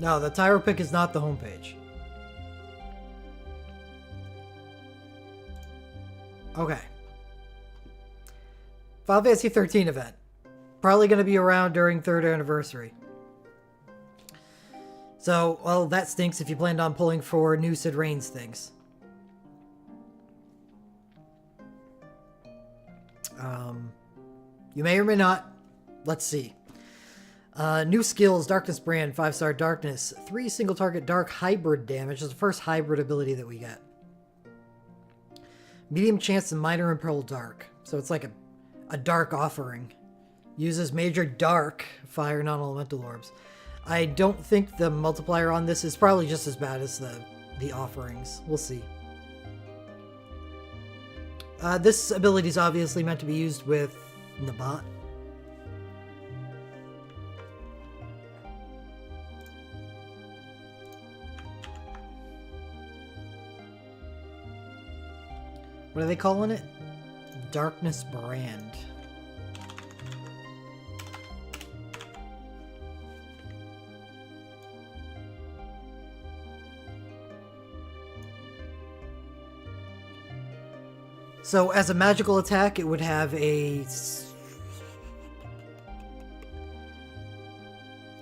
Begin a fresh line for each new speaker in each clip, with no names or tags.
No, the Tyro pick is not the homepage. Okay. Final Fantasy XIII event. Probably going to be around during 3rd anniversary. So, well, that stinks if you planned on pulling for new Sid Reigns things. You may or may not. Let's see. New skills, Darkness Brand, 5-star Darkness, 3 single target dark hybrid damage. This is the first hybrid ability that we get. Medium chance and minor imperial dark. So it's like a dark offering. Uses major dark, fire non-elemental orbs. I don't think the multiplier on this is probably just as bad as the offerings. We'll see. This ability is obviously meant to be used with Nabat. What are they calling it? Darkness Brand. So as a magical attack, it would have a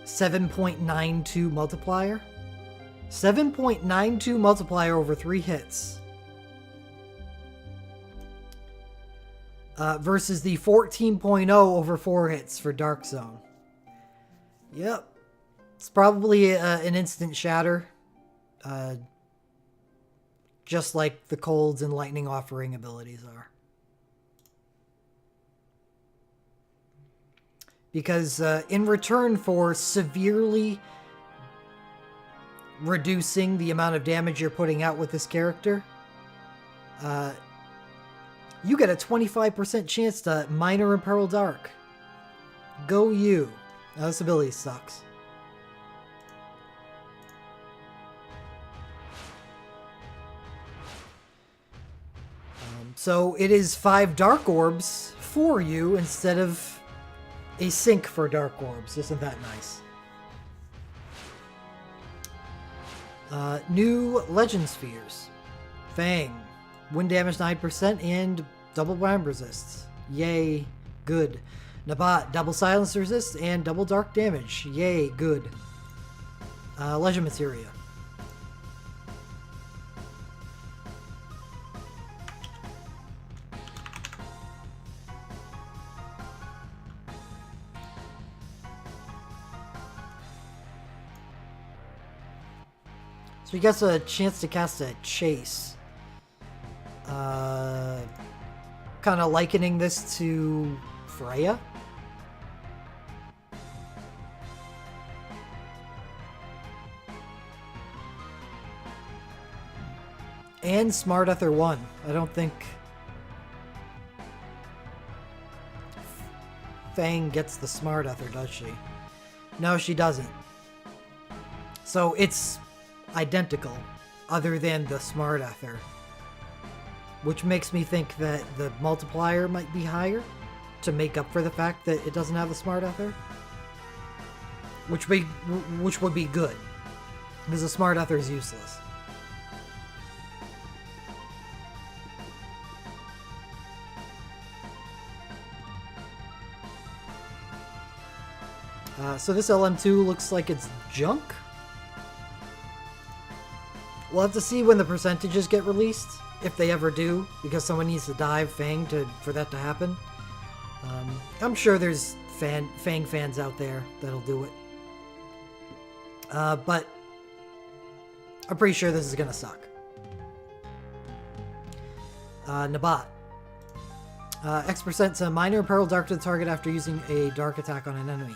7.92 multiplier. 7.92 multiplier over 3 hits. Versus the 14.0 over 4 hits for Dark Zone. Yep. It's probably an instant shatter. Just like the Colds and Lightning Offering abilities are. Because in return for severely reducing the amount of damage you're putting out with this character, you get a 25% chance to Minor Imperial Dark. Go you. Now, this ability sucks. So it is 5 Dark Orbs for you instead of a sink for Dark Orbs. Isn't that nice? New Legend Spheres. Fang. Wind damage 9% and double blind resists. Yay, good. Nabat, double silence resist and double dark damage. Yay, good. Legend Materia. So he gets a chance to cast a Chase. Kind of likening this to Freya. And Smart Ether 1. I don't think Fang gets the Smart Ether, does she? No, she doesn't. So it's identical, other than the Smart Ether. Which makes me think that the multiplier might be higher to make up for the fact that it doesn't have the Smart Ether. Which would be good, because the Smart Ether is useless. So this LM2 looks like it's junk. We'll have to see when the percentages get released, if they ever do, because someone needs to dive Fang for that to happen. I'm sure there's Fang fans out there that'll do it. But I'm pretty sure this is gonna suck. Nabat. X% to minor Imperial Dark to the target after using a dark attack on an enemy.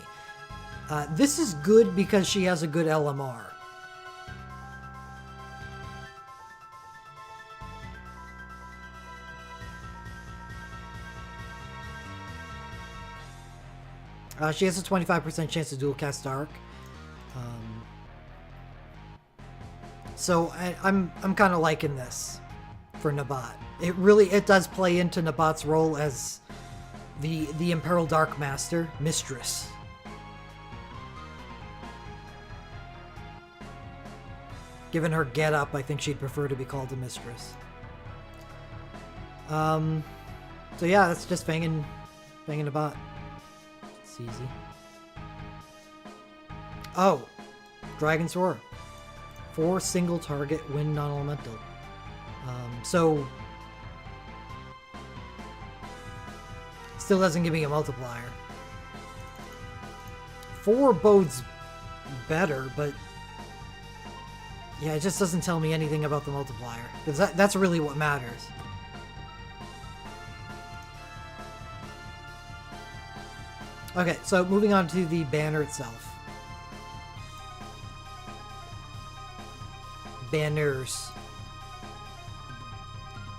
This is good because she has a good LMR. She has a 25% chance to dual cast Dark. So I'm kind of liking this for Nabat. It does play into Nabat's role as the Imperial Dark Master, Mistress. Given her get-up, I think she'd prefer to be called a mistress. So yeah, that's just banging a bot. It's easy. Oh, Dragon's Roar. 4 single target, win non-elemental. So still doesn't give me a multiplier. 4 bodes better, but yeah, it just doesn't tell me anything about the multiplier. Because that's really what matters. Okay, so moving on to the banner itself. Banners.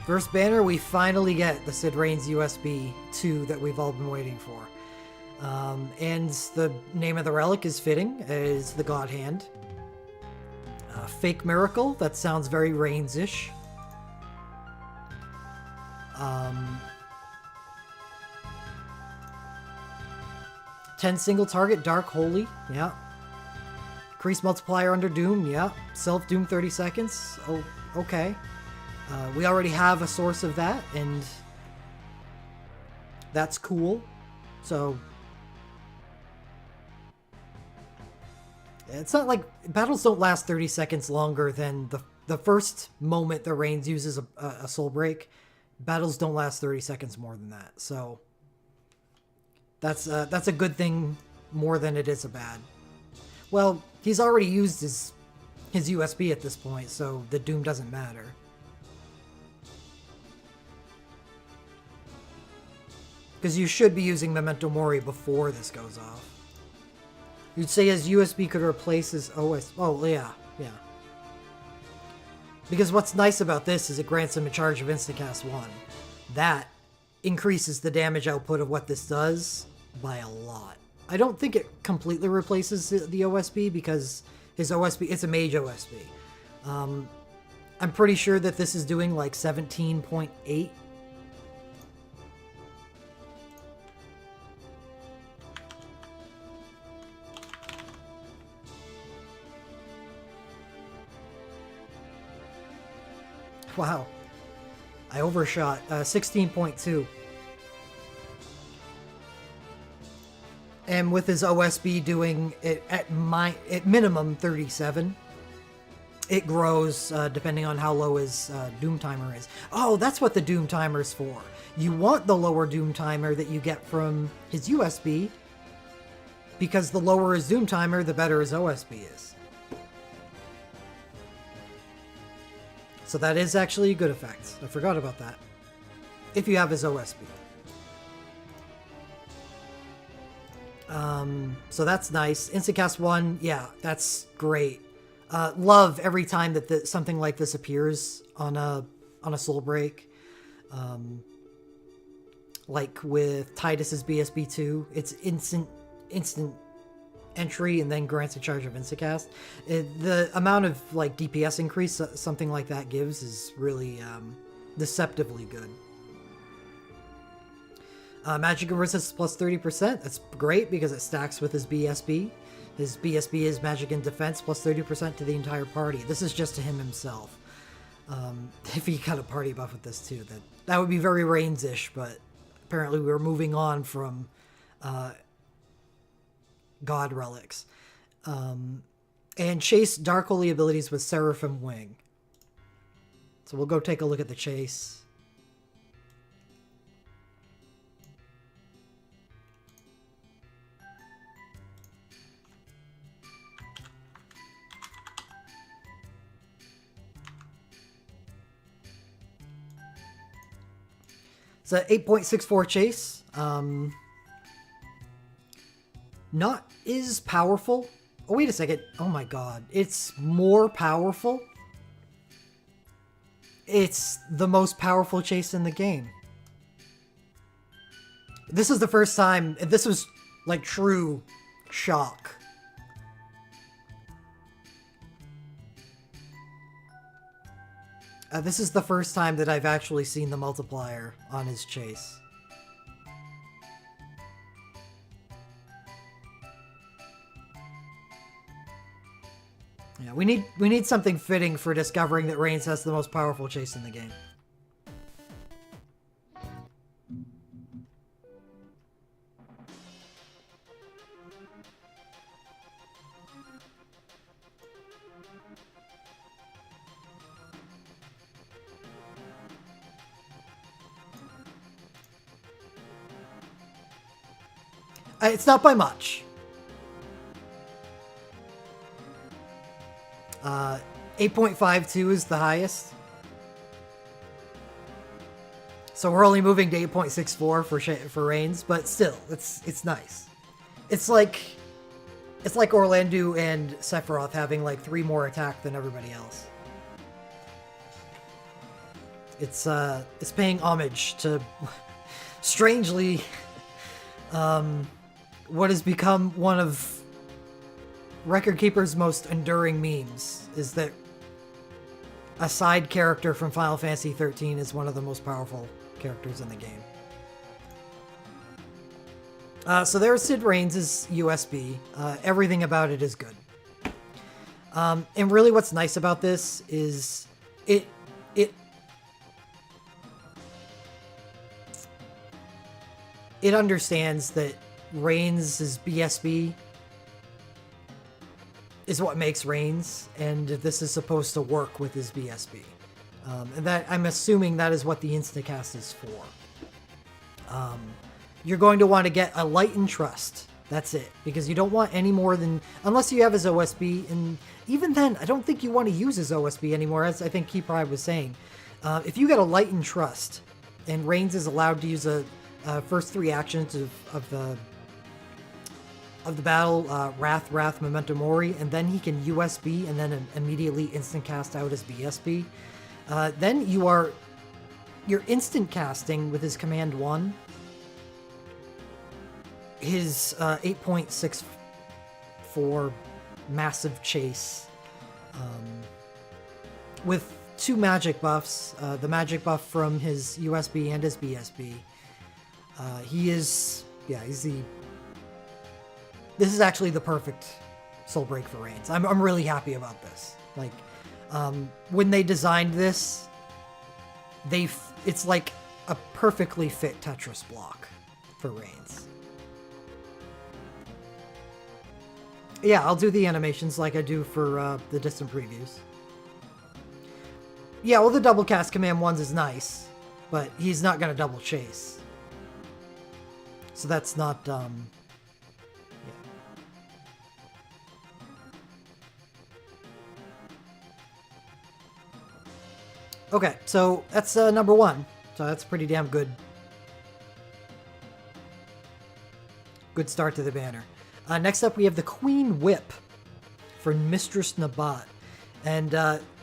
First banner, we finally get the Sid Reigns USB 2 that we've all been waiting for. And the name of the relic is fitting, is the God Hand. Fake Miracle, that sounds very Reigns-ish. 10 single target, Dark Holy, yeah. Increase multiplier under Doom, yeah. Self-Doom 30 seconds, oh, okay. We already have a source of that, and that's cool. So it's not like battles don't last 30 seconds longer than the first moment that Reigns uses a soul break. Battles don't last 30 seconds more than that. So that's a good thing more than it is a bad. Well, he's already used his USB at this point, so the Doom doesn't matter. Because you should be using Memento Mori before this goes off. You'd say his USB could replace his OS... Oh, yeah. Because what's nice about this is it grants him a charge of Instacast 1. That increases the damage output of what this does by a lot. I don't think it completely replaces the OSB because his OSB... It's a mage OSB. I'm pretty sure that this is doing like 17.8. Wow, I overshot. 16.2. And with his OSB doing it at minimum 37, it grows depending on how low his Doom Timer is. Oh, that's what the Doom Timer's for. You want the lower Doom Timer that you get from his USB, because the lower his Doom Timer, the better his OSB is. So that is actually a good effect. I forgot about that. If you have his OSB. So that's nice. Instacast 1, yeah, that's great. Love every time that something like this appears on a soul break. Like with Titus's BSB2, it's instant entry and then grants a charge of Instacast. The amount of like DPS increase something like that gives is really deceptively good. Magic and resist plus 30%. That's great because it stacks with his BSB. His BSB is magic and defense plus 30% to the entire party. This is just to him himself. If he got a party buff with this too, that would be very Reigns-ish, but apparently we're moving on from God relics. And chase Dark Holy abilities with Seraphim Wing. So we'll go take a look at the chase. It's an 8.64 chase. Not as powerful. Oh, wait a second. Oh my god. It's more powerful. It's the most powerful chase in the game. This is the first time. This was like true shock. This is the first time that I've actually seen the multiplier on his chase. Yeah, we need something fitting for discovering that Reigns has the most powerful chase in the game. It's not by much. 8.52 is the highest. So we're only moving to 8.64 for Reigns, but still, it's nice. It's like Orlando and Sephiroth having like 3 more attack than everybody else. It's paying homage to, strangely, what has become one of Record Keeper's most enduring memes, is that a side character from Final Fantasy XIII is one of the most powerful characters in the game. So there's Sid Reigns' USB. Everything about it is good. And really what's nice about this is it understands that Reigns' BSB is what makes Reigns, and this is supposed to work with his BSB. And that, I'm assuming that is what the Instacast is for. You're going to want to get a Light and Trust. That's it. Because you don't want any more than... Unless you have his OSB, and even then, I don't think you want to use his OSB anymore, as I think Key Pride was saying. If you get a Light and Trust, and Reigns is allowed to use a first 3 actions of the battle, Wrath, Memento Mori, and then he can USB and then immediately instant cast out his BSB. Then you're instant casting with his Command 1, his 8.64 massive chase, with 2 magic buffs, the magic buff from his USB and his BSB. This is actually the perfect soul break for Reigns. I'm really happy about this. Like, when they designed this, it's like a perfectly fit Tetris block for Reigns. Yeah, I'll do the animations like I do for the distant previews. Yeah, well, the double cast Command 1s is nice, but he's not going to double chase. So that's not... yeah. Okay, so that's number 1. So that's pretty damn good. Good start to the banner. Next up, we have the Queen Whip for Mistress Nabat. And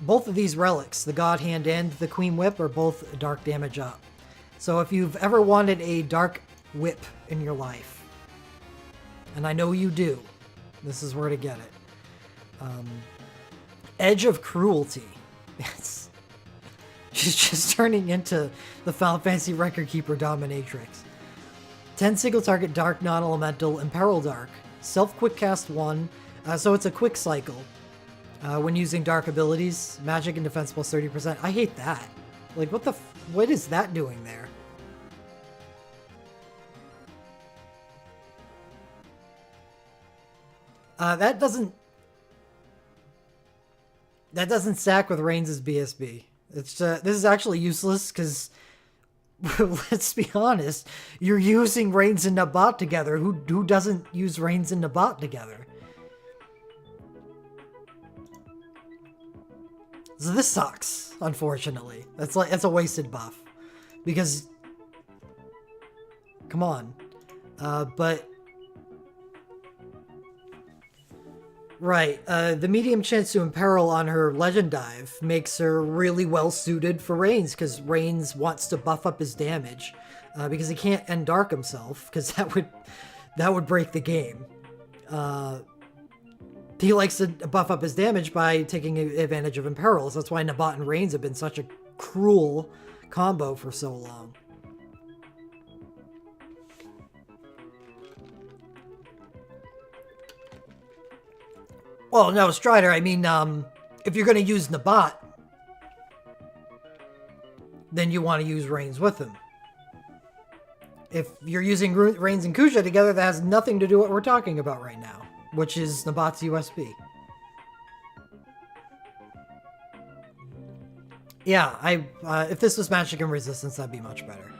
both of these relics, the God Hand and the Queen Whip, are both dark damage up. So if you've ever wanted a dark whip in your life, and I know you do, this is where to get it. Edge of Cruelty. She's just turning into the Final Fantasy Record Keeper Dominatrix. 10 single target dark non-elemental Imperil Dark. Self quick cast 1. So it's a quick cycle. When using dark abilities, magic and defense plus 30%. I hate that. Like, what is that doing there? That doesn't stack with Reigns' BSB. It's this is actually useless because, let's be honest, you're using Reigns and Nabat together. Who doesn't use Reigns and Nabat together? So this sucks, unfortunately. That's a wasted buff. Because, come on. But... Right, the medium chance to imperil on her Legend Dive makes her really well suited for Reigns, because Reigns wants to buff up his damage, because he can't end Dark himself, because that would break the game. He likes to buff up his damage by taking advantage of imperils. That's why Nabat and Reigns have been such a cruel combo for so long. Well, no, Strider, I mean, if you're going to use Nabat, then you want to use Reigns with him. If you're using Reigns and Kuja together, that has nothing to do with what we're talking about right now, which is Nabat's USB. Yeah, if this was Magic and Resistance, that'd be much better.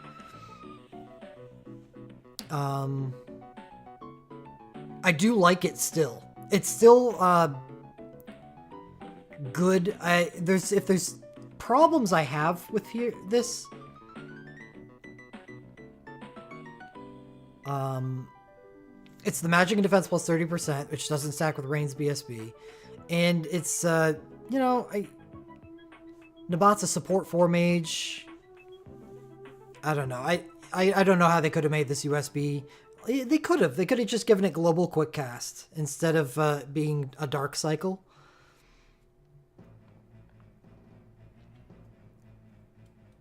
I do like it still. It's still good. If there's problems I have with this, it's the Magic and Defense plus 30%, which doesn't stack with Reigns BSB, and it's you know, Nabat's a support 4 mage. I don't know. I don't know how they could have made this USB. They could have just given it global quick cast instead of being a dark cycle.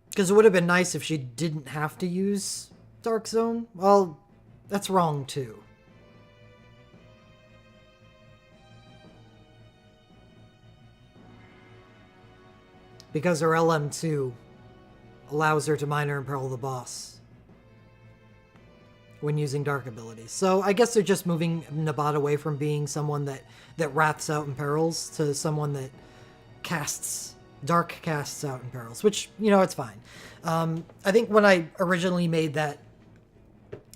Because it would have been nice if she didn't have to use Dark Zone. Well, that's wrong too. Because her LM2 allows her to minor imperil the boss when using dark abilities. So I guess they're just moving Nabat away from being someone that wraths out imperils to someone that dark casts out imperils, which, you know, it's fine. I think when I originally made that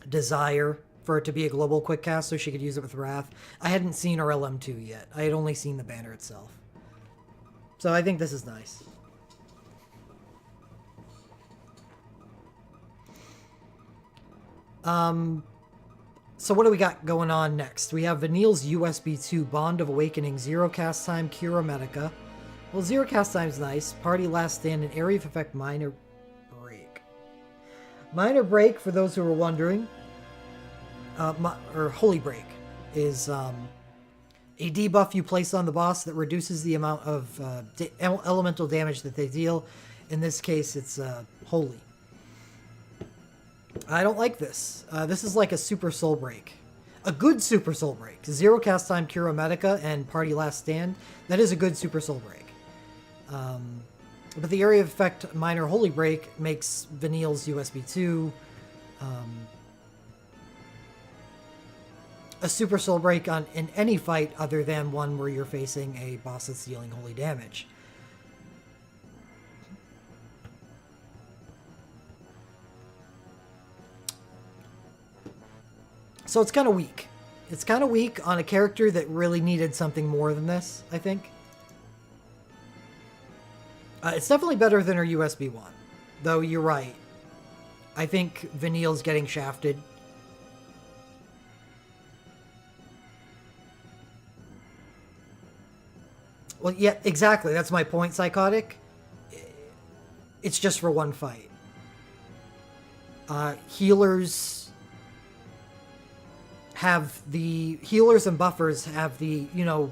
desire for it to be a global quick cast so she could use it with Wrath, I hadn't seen her LM2 yet. I had only seen the banner itself. So I think this is nice. So what do we got going on next? We have Vanille's USB 2 Bond of Awakening, 0 cast time, Cura Medica. Well, 0 cast time's nice. Party Last Stand and Area of Effect Minor Break. Minor Break, for those who are wondering, or Holy Break, is a debuff you place on the boss that reduces the amount of elemental damage that they deal. In this case, it's Holy. I don't like this. This is like a Super Soul Break. A good Super Soul Break. 0 cast time, Cura Medica, and Party Last Stand. That is a good Super Soul Break. But the Area of Effect Minor Holy Break makes Vanille's USB 2 a Super Soul Break in any fight other than one where you're facing a boss that's dealing holy damage. So it's kind of weak. It's kind of weak on a character that really needed something more than this, I think. It's definitely better than her USB 1. Though you're right. I think Vanille's getting shafted. Well, yeah, exactly. That's my point, Psychotic. It's just for one fight. Healers and buffers have the, you know,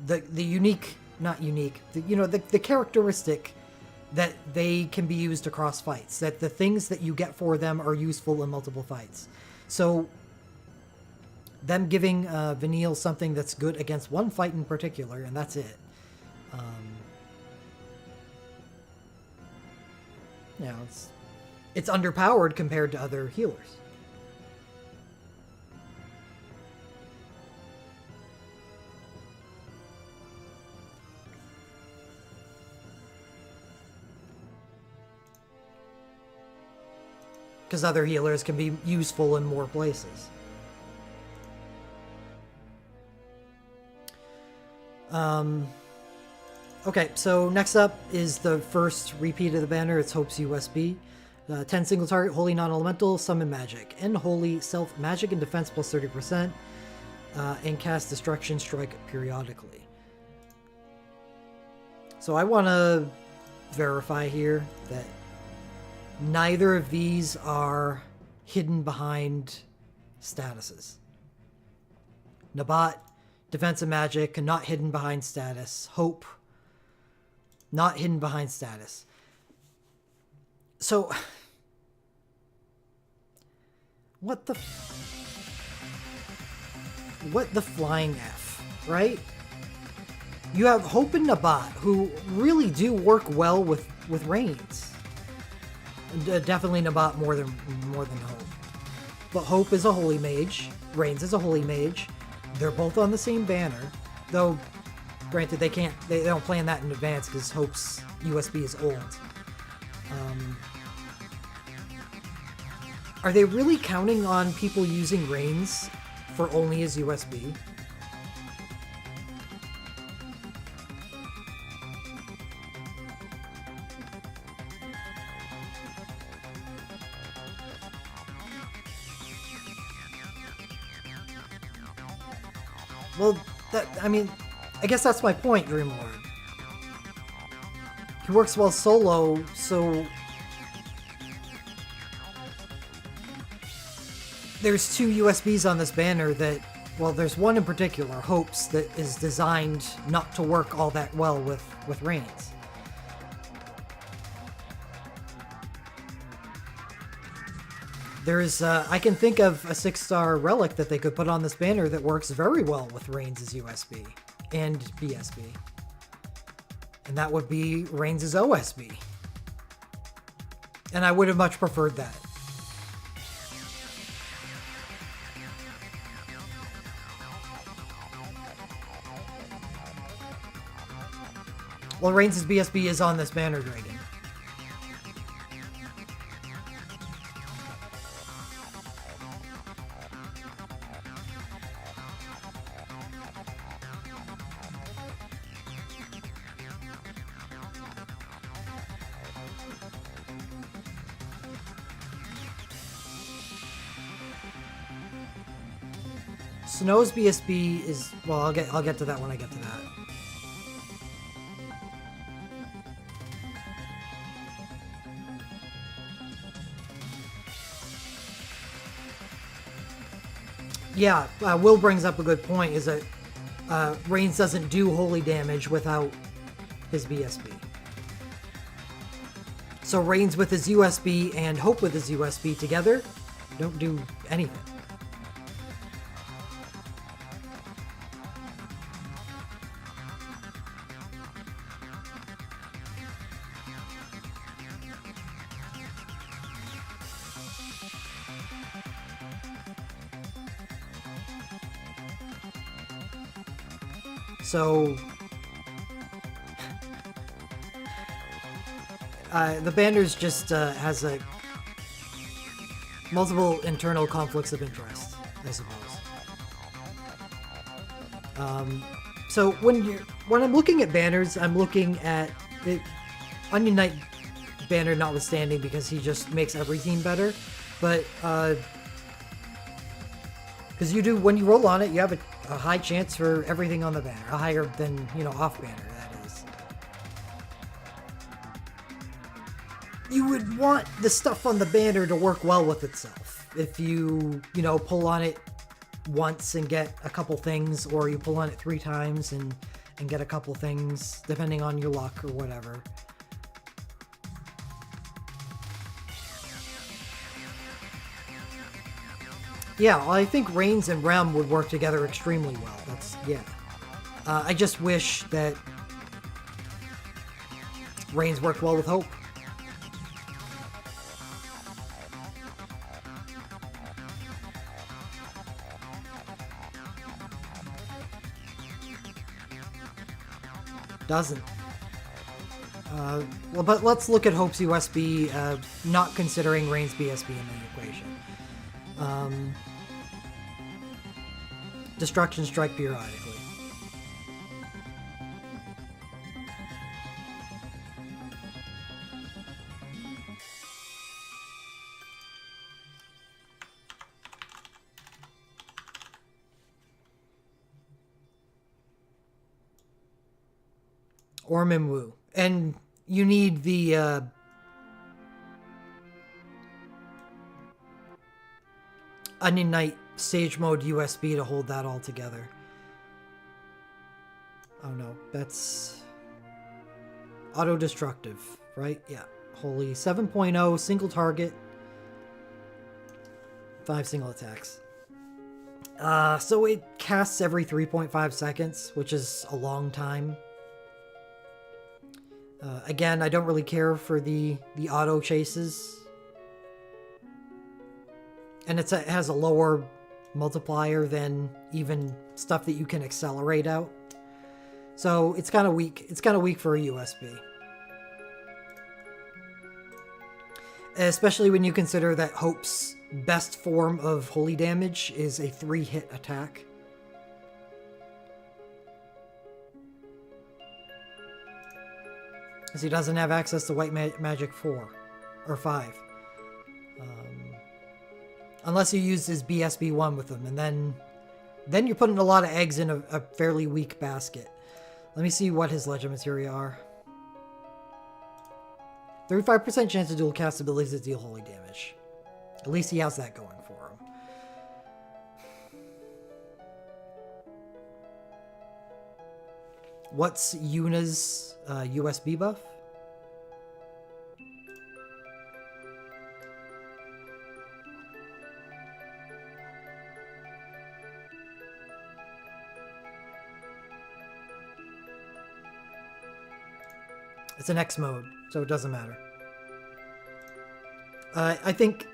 the unique, not unique, the characteristic that they can be used across fights, that the things that you get for them are useful in multiple fights. So them giving Vanille something that's good against one fight in particular, and that's it. You know, it's underpowered compared to other healers. Because other healers can be useful in more places. Okay, so next up is the first repeat of the banner. It's Hope's USB. 10 single target, Holy Non-Elemental, Summon Magic. End Holy, Self Magic and Defense plus 30%. And cast Destruction Strike periodically. So I want to verify here that neither of these are hidden behind statuses. Nabat, Defense and Magic, not hidden behind status. Hope, not hidden behind status. So, what the flying F, right? You have Hope and Nabat, who really do work well with Reigns. Definitely Nabat more than Hope. But Hope is a holy mage. Reigns is a holy mage. They're both on the same banner, though. Granted, they don't plan that in advance because Hope's USB is old. Are they really counting on people using Reigns for only his USB? Well, I mean, I guess that's my point, Dreamlord. He works well solo, so there's two USBs on this banner that, well, there's one in particular, Hope's, that is designed not to work all that well with Reigns. There's, I can think of a 6-star relic that they could put on this banner that works very well with Reigns' USB and BSB. And that would be Reigns' OSB. And I would have much preferred that. Well, Reigns' BSB is on this banner dragon. Snow's BSB is, well, I'll get to that when I get to that. Yeah, Will brings up a good point, is that Reigns doesn't do holy damage without his BSB. So Reigns with his USB and Hope with his USB together don't do anything. So the banner's just has a multiple internal conflicts of interest, I suppose. So when I'm looking at banners, I'm looking at it, Onion Knight banner notwithstanding, because he just makes everything better. But because when you roll on it, you have a high chance for everything on the banner, a higher than, off banner, that is. You would want the stuff on the banner to work well with itself. If you, pull on it once and get a couple things, or you pull on it 3 times and get a couple things, depending on your luck or whatever. Yeah, I think Reigns and Rem would work together extremely well. I just wish that Reigns worked well with Hope. Doesn't. Well, but let's look at Hope's USB, not considering Reigns' BSB in the equation. Destruction strike periodically. Or Mimwu. And you need the Onion Knight Sage Mode USB to hold that all together. Oh no, that's auto-destructive, right? Yeah. Holy 7.0, single target, 5 single attacks. So it casts every 3.5 seconds, which is a long time Again, I don't really care for the auto chases. And it has a lower multiplier than even stuff that you can accelerate out. So it's kind of weak. It's kind of weak for a USB. Especially when you consider that Hope's best form of holy damage is a 3-hit attack. Because he doesn't have access to White Magic 4 or 5. Unless you use his BSB1 with him, and then you're putting a lot of eggs in a fairly weak basket. Let me see what his Legend Materia are. 35% chance to dual cast abilities that deal holy damage. At least he has that going for him. What's Yuna's USB buff? It's an X mode, so it doesn't matter. I think...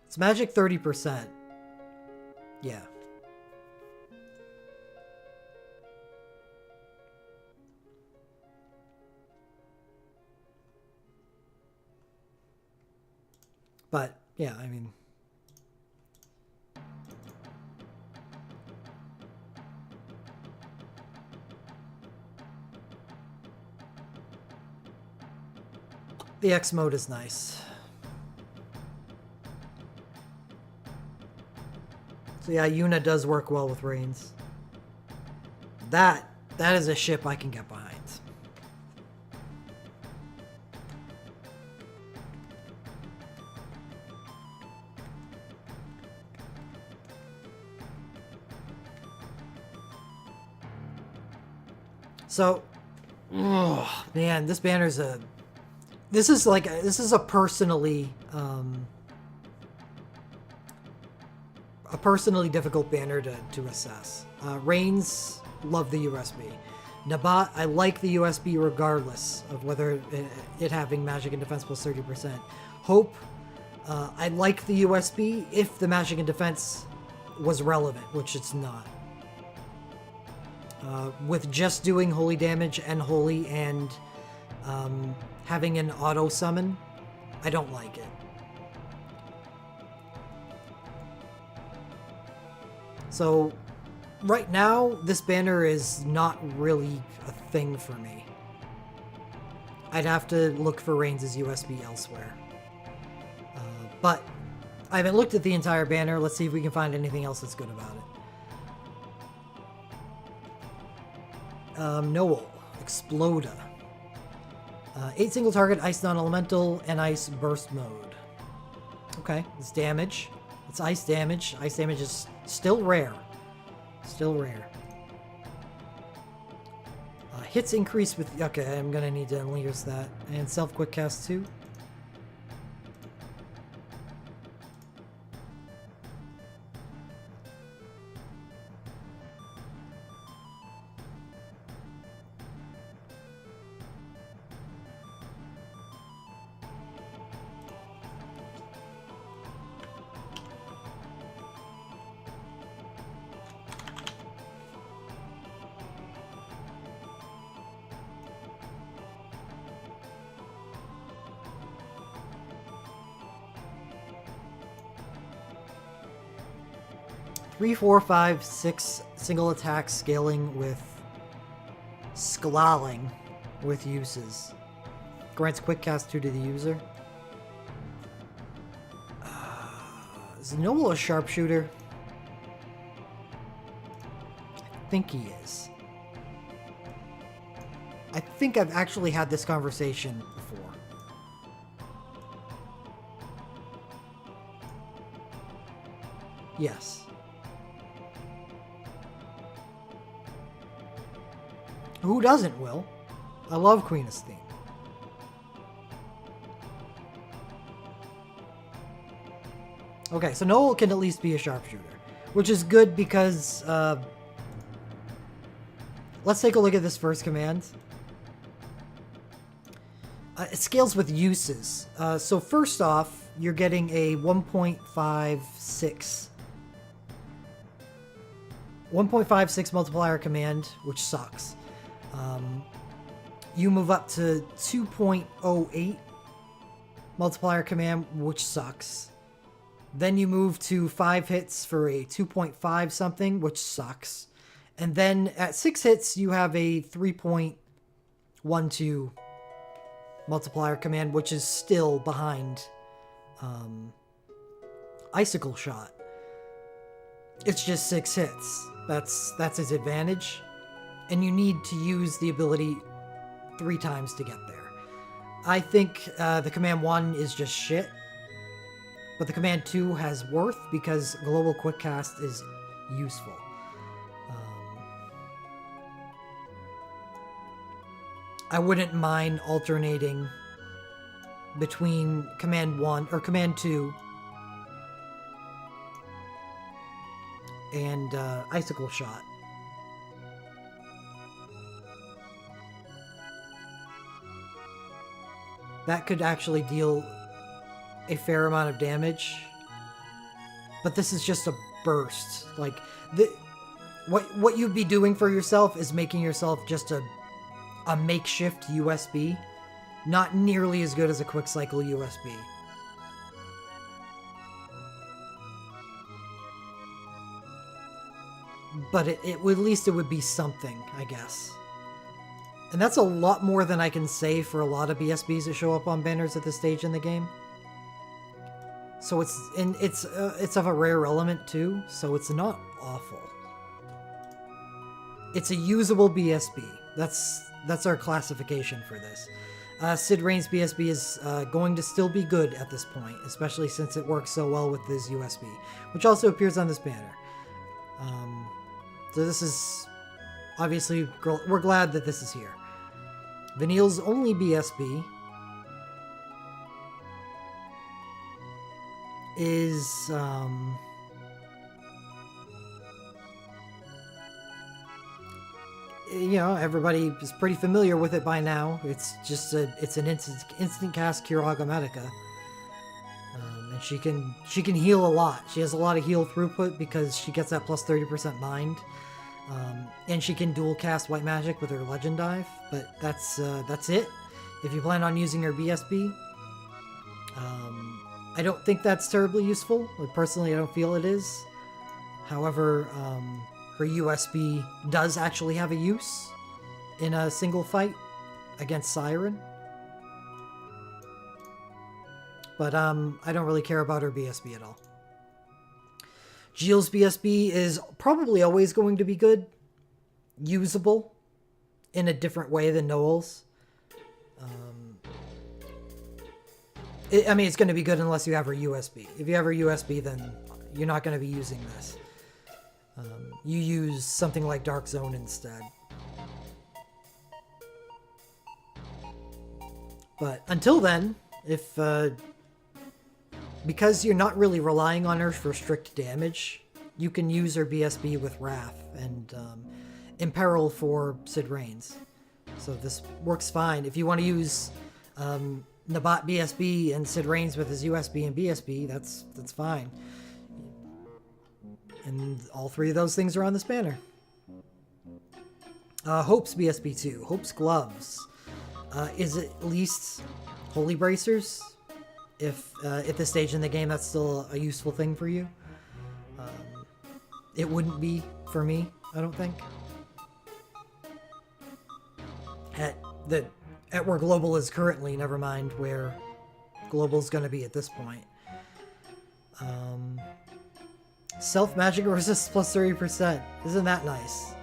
It's magic 30%. Yeah. But, yeah, I mean... The X mode is nice. So yeah, Yuna does work well with Reigns. That is a ship I can get behind. So, oh man, this banner's a... This is a personally difficult banner to assess. Reigns, love the USB. Nabat, I like the USB regardless of whether it having magic and defense plus 30%. Hope, I like the USB if the magic and defense was relevant, which it's not. With just doing holy damage and holy and having an auto summon, I don't like it. So right now, this banner is not really a thing for me. I'd have to look for Reigns' USB elsewhere. But I haven't looked at the entire banner. Let's see if we can find anything else that's good about it. Noel, Exploda. 8 single target, Ice non-elemental, and Ice burst mode. Okay, it's damage. It's ice damage. Ice damage is still rare. Still rare. Hits increase with... Okay, I'm gonna need to unleash that. And self-quick cast 2. Three, 4, 5, 6 single attack scaling with Sklalling with uses. Grants quick cast 2 to the user. Is Noble a sharpshooter? I think he is. I think I've actually had this conversation before. Yes. Who doesn't, Will? I love Queen Esteem. Okay, so Noel can at least be a sharpshooter, which is good because, let's take a look at this first command. It scales with uses. So first off, you're getting a 1.56 multiplier command, which sucks. You move up to 2.08 multiplier command, which sucks. Then you move to 5 hits for a 2.5 something, which sucks. And then at 6 hits, you have a 3.12 multiplier command, which is still behind Icicle Shot. It's just 6 hits. That's his advantage. And you need to use the ability 3 times to get there. I think the command 1 is just shit. But the command 2 has worth because Global Quick Cast is useful. I wouldn't mind alternating between command 1 or command 2 and Icicle Shot. That could actually deal a fair amount of damage. But this is just a burst. Like, what you'd be doing for yourself is making yourself just a makeshift USB. Not nearly as good as a quick cycle USB. But at least it would be something, I guess. And that's a lot more than I can say for a lot of BSBs that show up on banners at this stage in the game. So it's of a rare element too, so it's not awful. It's a usable BSB. That's our classification for this. Sid Rain's BSB is going to still be good at this point, especially since it works so well with this USB, which also appears on this banner. So this is obviously, we're glad that this is here. Vanille's only BSB is you know, everybody is pretty familiar with it by now. It's just it's an instant cast Cure Augmentica. And she can heal a lot. She has a lot of heal throughput because she gets that plus 30% bind. And she can dual cast White Magic with her Legend Dive, but that's it. If you plan on using her BSB, I don't think that's terribly useful. Personally, I don't feel it is. However, her USB does actually have a use in a single fight against Siren. But I don't really care about her BSB at all. Gilles' BSB is probably always going to be good. Usable in a different way than Noel's. I mean, it's going to be good unless you have her USB. If you have her USB, then you're not going to be using this. You use something like Dark Zone instead. But until then, if because you're not really relying on her for strict damage, you can use her BSB with Wrath and Imperil for Sid Rain's. So this works fine. If you want to use Nabat BSB and Sid Rain's with his USB and BSB, that's fine. And all 3 of those things are on this banner. Hope's BSB 2. Hope's Gloves. Is at least Holy Bracers. If at this stage in the game that's still a useful thing for you. It wouldn't be for me, I don't think. At where Global is currently, never mind where Global's going to be at this point. Self-magic resist plus 30%. Isn't that nice?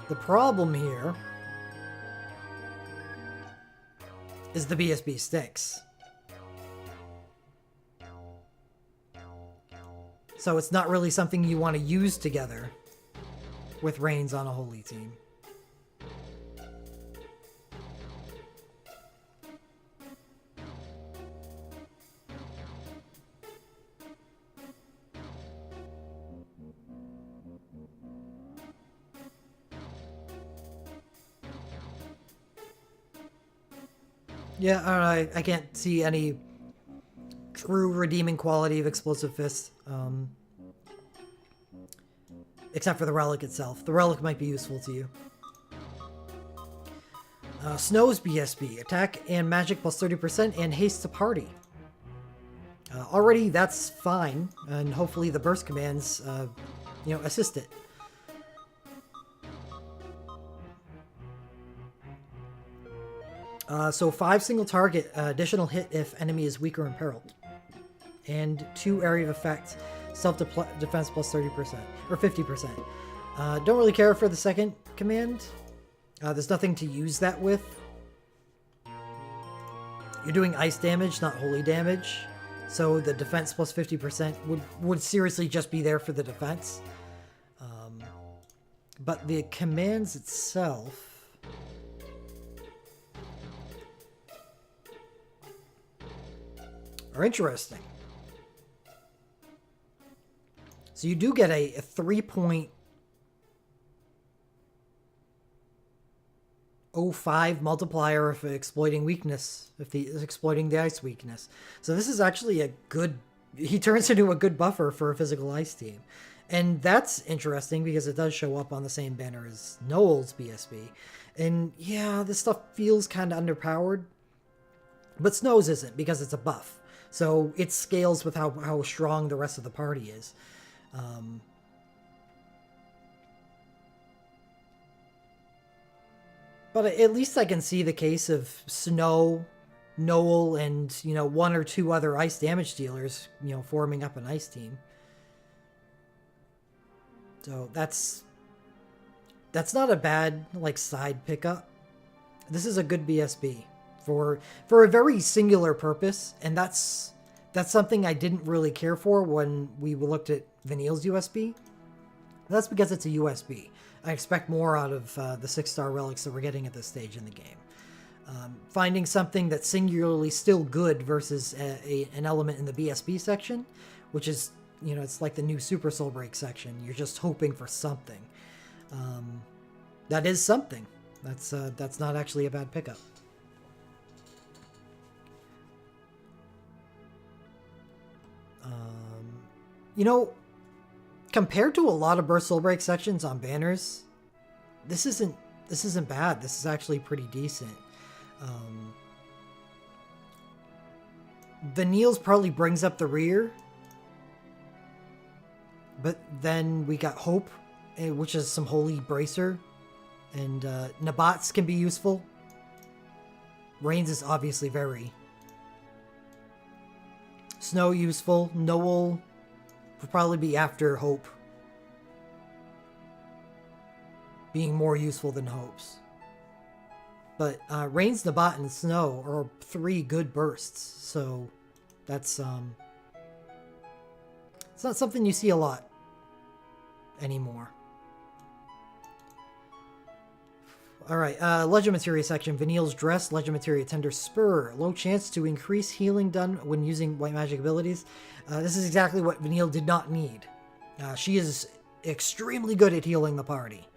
The problem here is the BSB sticks. So it's not really something you want to use together with Reigns on a holy team. Yeah, I don't know, I can't see any true redeeming quality of Explosive Fist. Except for the relic itself. The relic might be useful to you. Snow's BSB. Attack and magic plus 30% and haste to party. Already that's fine, and hopefully the burst commands, assist it. So 5 single target, additional hit if enemy is weak or imperiled. And 2 area of effect, self-defense plus 30%, or 50%. Don't really care for the second command. There's nothing to use that with. You're doing ice damage, not holy damage. So the defense plus 50% would seriously just be there for the defense. But the commands itself... are interesting. So you do get a 3.05 multiplier if exploiting weakness, if exploiting the ice weakness. So this is actually a good... he turns into a good buffer for a physical ice team. And that's interesting because it does show up on the same banner as Noel's BSB. And yeah, this stuff feels kind of underpowered. But Snow's isn't because it's a buff. So it scales with how strong the rest of the party is. But at least I can see the case of Snow, Noel, and, 1 or 2 other ice damage dealers, forming up an ice team. So that's not a bad, side pickup. This is a good BSB. For a very singular purpose, and that's something I didn't really care for when we looked at Vanille's USB. That's because it's a USB. I expect more out of the 6-star relics that we're getting at this stage in the game. Finding something that's singularly still good versus an element in the BSB section, which is, it's like the new Super Soul Break section. You're just hoping for something. That is something. That's not actually a bad pickup. Compared to a lot of Burst Soul Break sections on banners, this isn't bad. This is actually pretty decent. Vanille's probably brings up the rear, but then we got Hope, which is some Holy Bracer, and Nabats can be useful. Rains is obviously very... Snow useful. Noel would probably be after Hope. Being more useful than Hope's. But Rains, Nabat, and Snow are 3 good bursts. So that's it's not something you see a lot anymore. Alright, Legend Materia section. Vanille's Dress, Legend Materia Tender Spur. Low chance to increase healing done when using white magic abilities. This is exactly what Vanille did not need. She is extremely good at healing the party.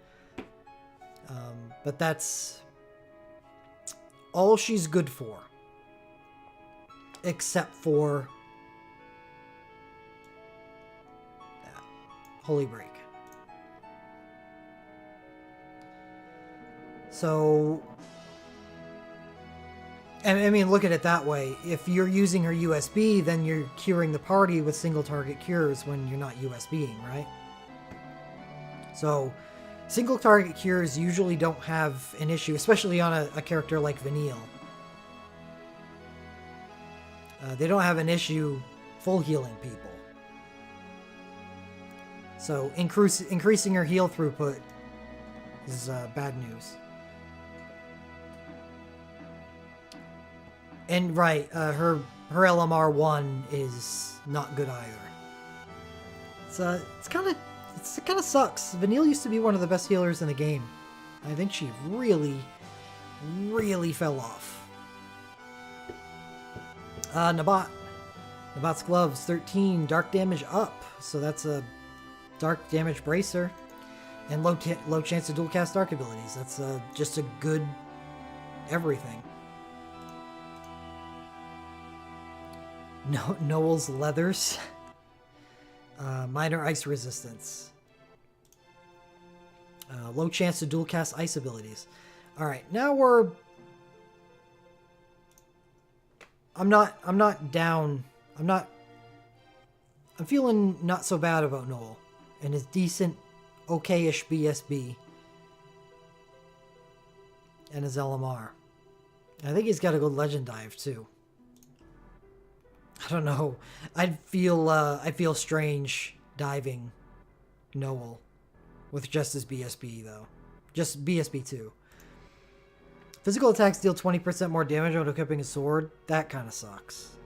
But that's all she's good for. Except for Holy Break. So, I mean, look at it that way. If you're using her USB, then you're curing the party with single target cures when you're not USBing, right? So, single target cures usually don't have an issue, especially on a character like Vanille. They don't have an issue full healing people. So, increasing her heal throughput is bad news. And right, her LMR1 is not good either. It kind of sucks. Vanille used to be one of the best healers in the game. I think she really, really fell off. Nabat. Nabat's gloves, 13 dark damage up, so that's a dark damage bracer, and low chance to dual cast dark abilities. That's just a good everything. Noel's leathers. Minor ice resistance. Low chance to dual cast ice abilities. Alright, now we're... I'm not down. I'm feeling not so bad about Noel. And his decent, okay-ish BSB. And his LMR. I think he's got a good Legend Dive, too. I don't know. I feel strange diving Noel with just his BSB, though. Just BSB 2. Physical attacks deal 20% more damage when equipping a sword. That kind of sucks.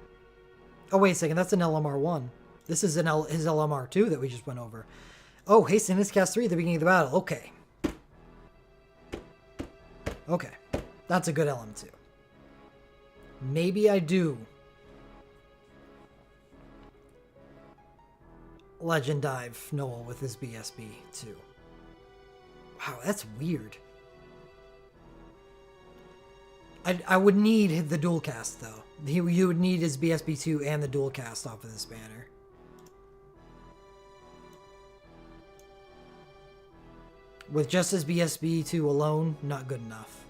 Oh, wait a second. That's an LMR 1. This is his LMR 2 that we just went over. Oh, hasten his cast 3 at the beginning of the battle. Okay. Okay. That's a good LM2. Maybe I do Legend Dive Noel with his BSB too. Wow, that's weird. I would need the dual cast though. You would need his BSB 2 and the dual cast off of this banner. With just his BSB 2 alone, not good enough.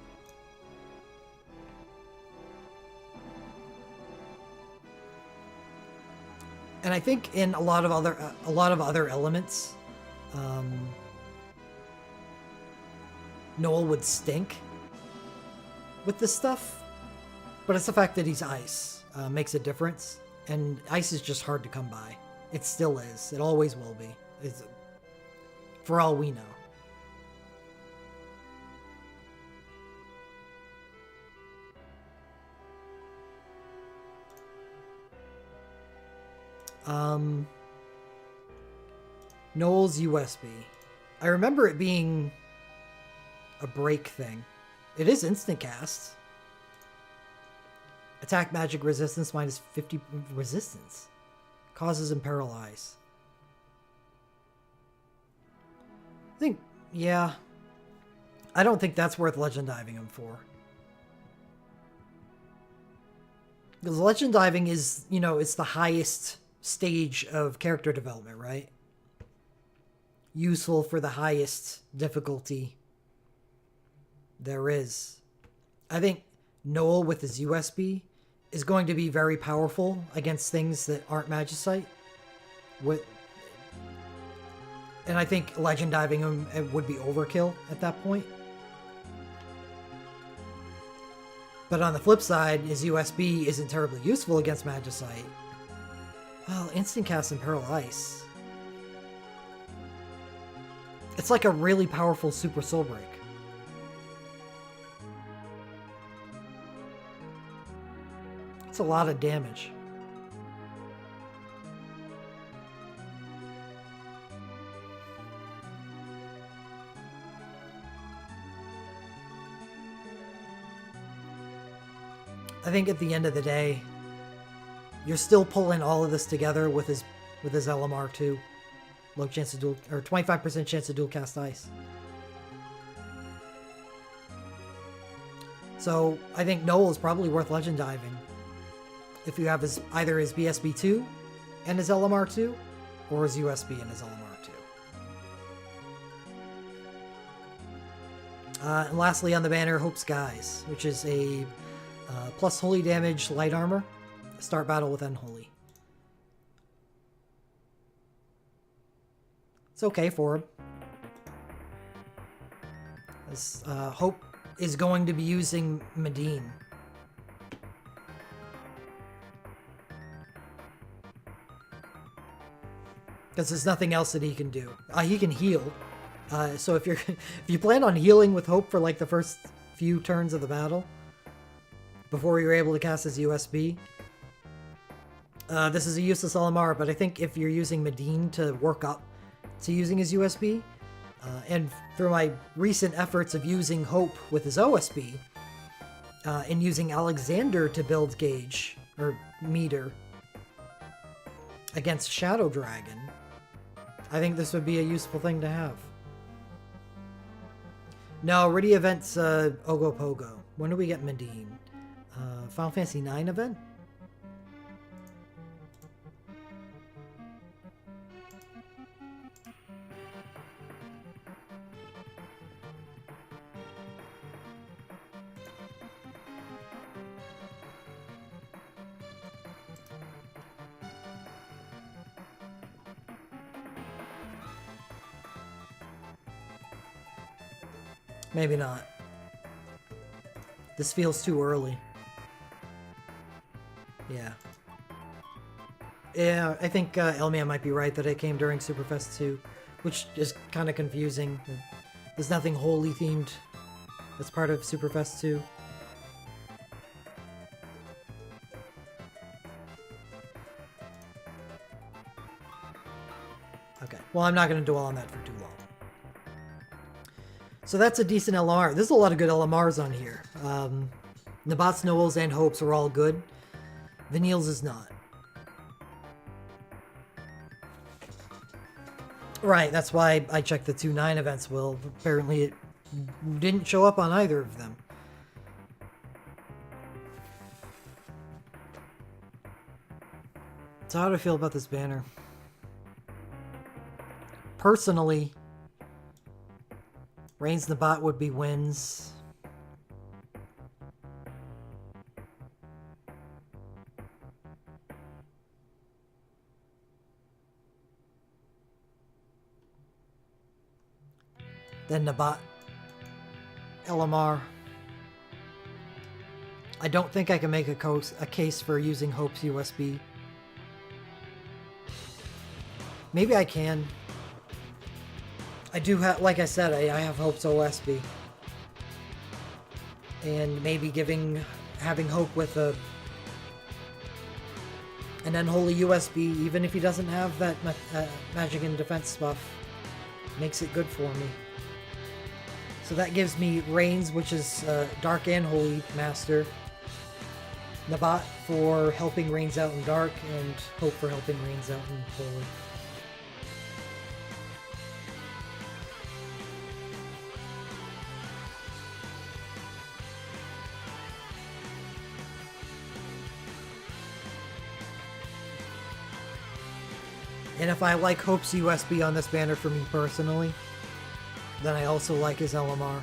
And I think in a lot of other elements, Noel would stink with this stuff, but it's the fact that he's ice makes a difference, and ice is just hard to come by. It still is. It always will be. It's, for all we know. Noel's USB. I remember it being a break thing. It is instant cast. Attack magic resistance minus 50 resistance. Causes and paralyze. I think, yeah. I don't think that's worth legend diving him for. Because legend diving is, you know, it's the highest stage of character development, right? Useful for the highest difficulty there is. I think Noel with his USB is going to be very powerful against things that aren't Magicite. And I think legend diving him would be overkill at that point. But on the flip side, his USB isn't terribly useful against Magicite. Well, instant cast and paralyze. It's like a really powerful Super Soul Break. It's a lot of damage. I think at the end of the day, you're still pulling all of this together with his LMR too. Low chance to dual, or 25% chance to dual cast ice. So I think Noel is probably worth legend diving if you have either his BSB 2 and his LMR 2, or his USB and his LMR 2. And lastly on the banner, Hope Skies, which is a plus holy damage light armor. Start battle with Unholy. It's okay for him. This, Hope is going to be using Medine. Because there's nothing else that he can do. He can heal. So if you plan on healing with Hope for like the first few turns of the battle, before you're able to cast his USB, this is a useless LMR, but I think if you're using Medine to work up to using his USB, and through my recent efforts of using Hope with his OSB, and using Alexander to build gauge, or meter, against Shadow Dragon, I think this would be a useful thing to have. No, Riddy event's Ogopogo. When do we get Medine? Final Fantasy IX event? Maybe not. This feels too early. Yeah. Yeah, I think Elmian might be right that it came during Superfest 2, which is kind of confusing. There's nothing wholly themed as part of Superfest 2. Okay, well, I'm not going to dwell on that for too long. So that's a decent LMR. There's a lot of good LMRs on here. Nabots, Noels, and Hopes are all good. Vanille's is not. Right, that's why I checked the 2-9 events, Will. Apparently it didn't show up on either of them. So how do I feel about this banner? Personally, Reigns Nabot would be wins. Then Nabot LMR. I don't think I can make a case for using Hope's USB. Maybe I can. I do have, like I said, I have Hope's OSB. And maybe having Hope with an unholy USB, even if he doesn't have that magic and defense buff, makes it good for me. So that gives me Reigns, which is Dark and Holy Master. Nabot for helping Reigns out in Dark, and Hope for helping Reigns out in Holy. And if I like Hope's USB on this banner for me personally, then I also like his LMR.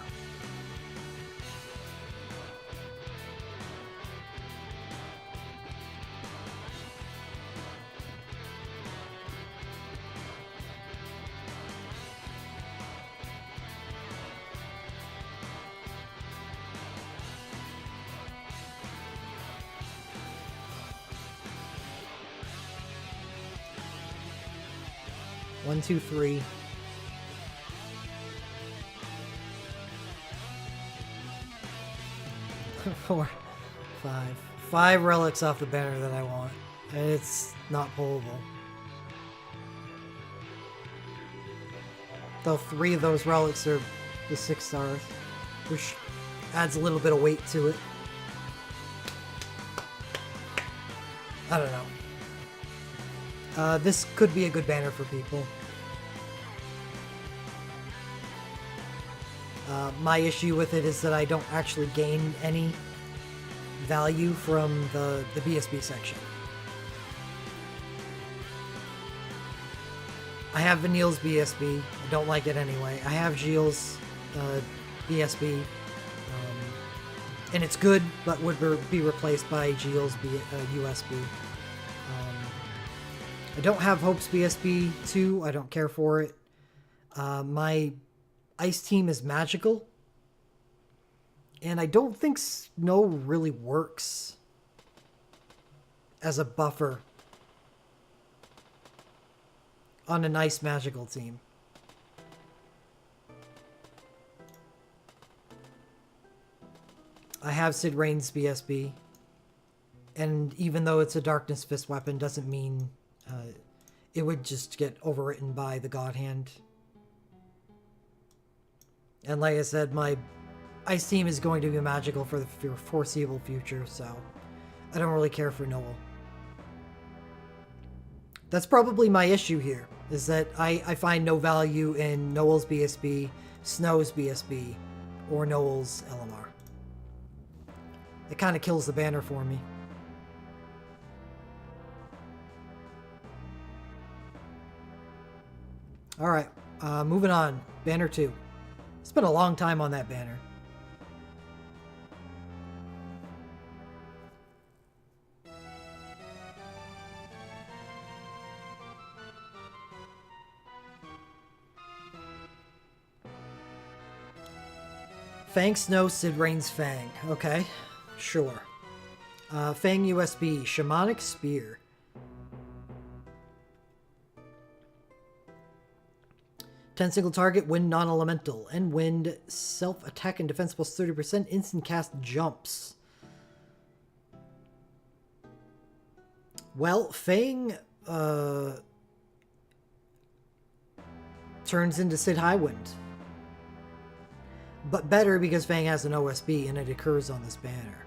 One, two, three. 4, 5. 5 relics off the banner that I want. And it's not pullable. Though 3 of those relics are the 6 stars, which adds a little bit of weight to it. I don't know. This could be a good banner for people. My issue with it is that I don't actually gain any value from the BSB section. I have Vanille's BSB. I don't like it anyway. I have Gilles' BSB. And it's good, but would be replaced by Gilles' USB. I don't have Hope's BSB 2. I don't care for it. My Ice team is magical. And I don't think Snow really works as a buffer on a nice magical team. I have Sid Reigns' BSB. And even though it's a Darkness Fist weapon, doesn't mean it would just get overwritten by the God Hand. And like I said, my Ice team is going to be magical for the foreseeable future, so I don't really care for Noel. That's probably my issue here, is that I find no value in Noel's BSB, Snow's BSB, or Noel's LMR. It kind of kills the banner for me. Alright, moving on. Banner 2. It's been a long time on that banner. Fang Snow, Sid Rain's Fang. Okay, sure. Fang USB, Shamanic Spear. Ten single target, wind non-elemental, and wind self-attack and defense plus 30%, instant cast jumps. Well, Fang turns into Sid Highwind. But better because Fang has an OSB and it occurs on this banner.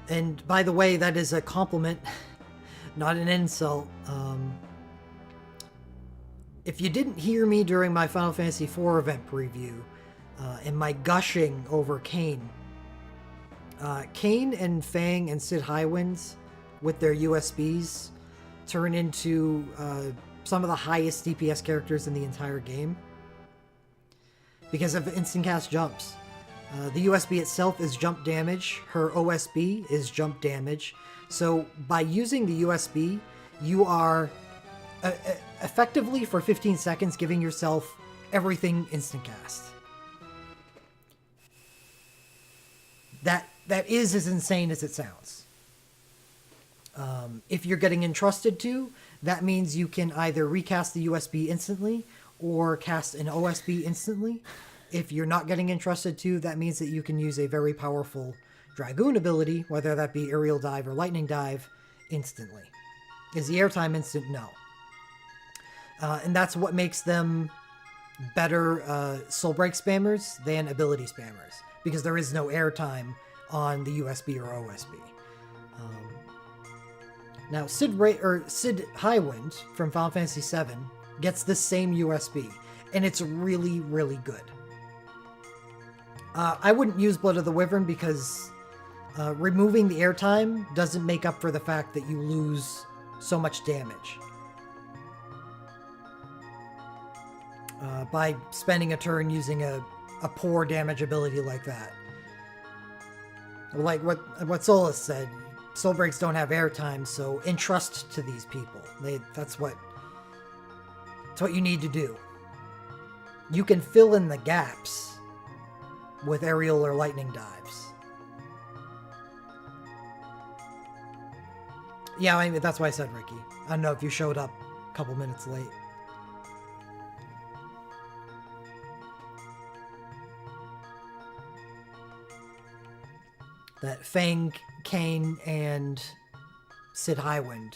And by the way, that is a compliment, not an insult. If you didn't hear me during my Final Fantasy IV event preview and my gushing over Kain, Kain and Fang and Sid Highwinds with their USBs turn into some of the highest DPS characters in the entire game because of instant cast jumps. The USB itself is jump damage. Her OSB is jump damage. So by using the USB, you are effectively for 15 seconds giving yourself everything instant cast. That is as insane as it sounds. If you're getting entrusted to, that means you can either recast the USB instantly or cast an OSB instantly. If you're not getting entrusted to, that means that you can use a very powerful Dragoon ability, whether that be Aerial Dive or Lightning Dive, instantly. Is the airtime instant? No. And that's what makes them better Soul Break spammers than ability spammers, because there is no airtime on the USB or OSB. Now, Sid Highwind from Final Fantasy VII gets the same USB, and it's really, really good. I wouldn't use Blood of the Wyvern because removing the airtime doesn't make up for the fact that you lose so much damage. By spending a turn using a poor damage ability like that. Like what Solus said, Soul Breaks don't have airtime, so entrust to these people. That's what you need to do. You can fill in the gaps with aerial or lightning dives. Yeah, I mean, that's why I said Ricky. I don't know if you showed up a couple minutes late. That Fang, Kain, and Sid Highwind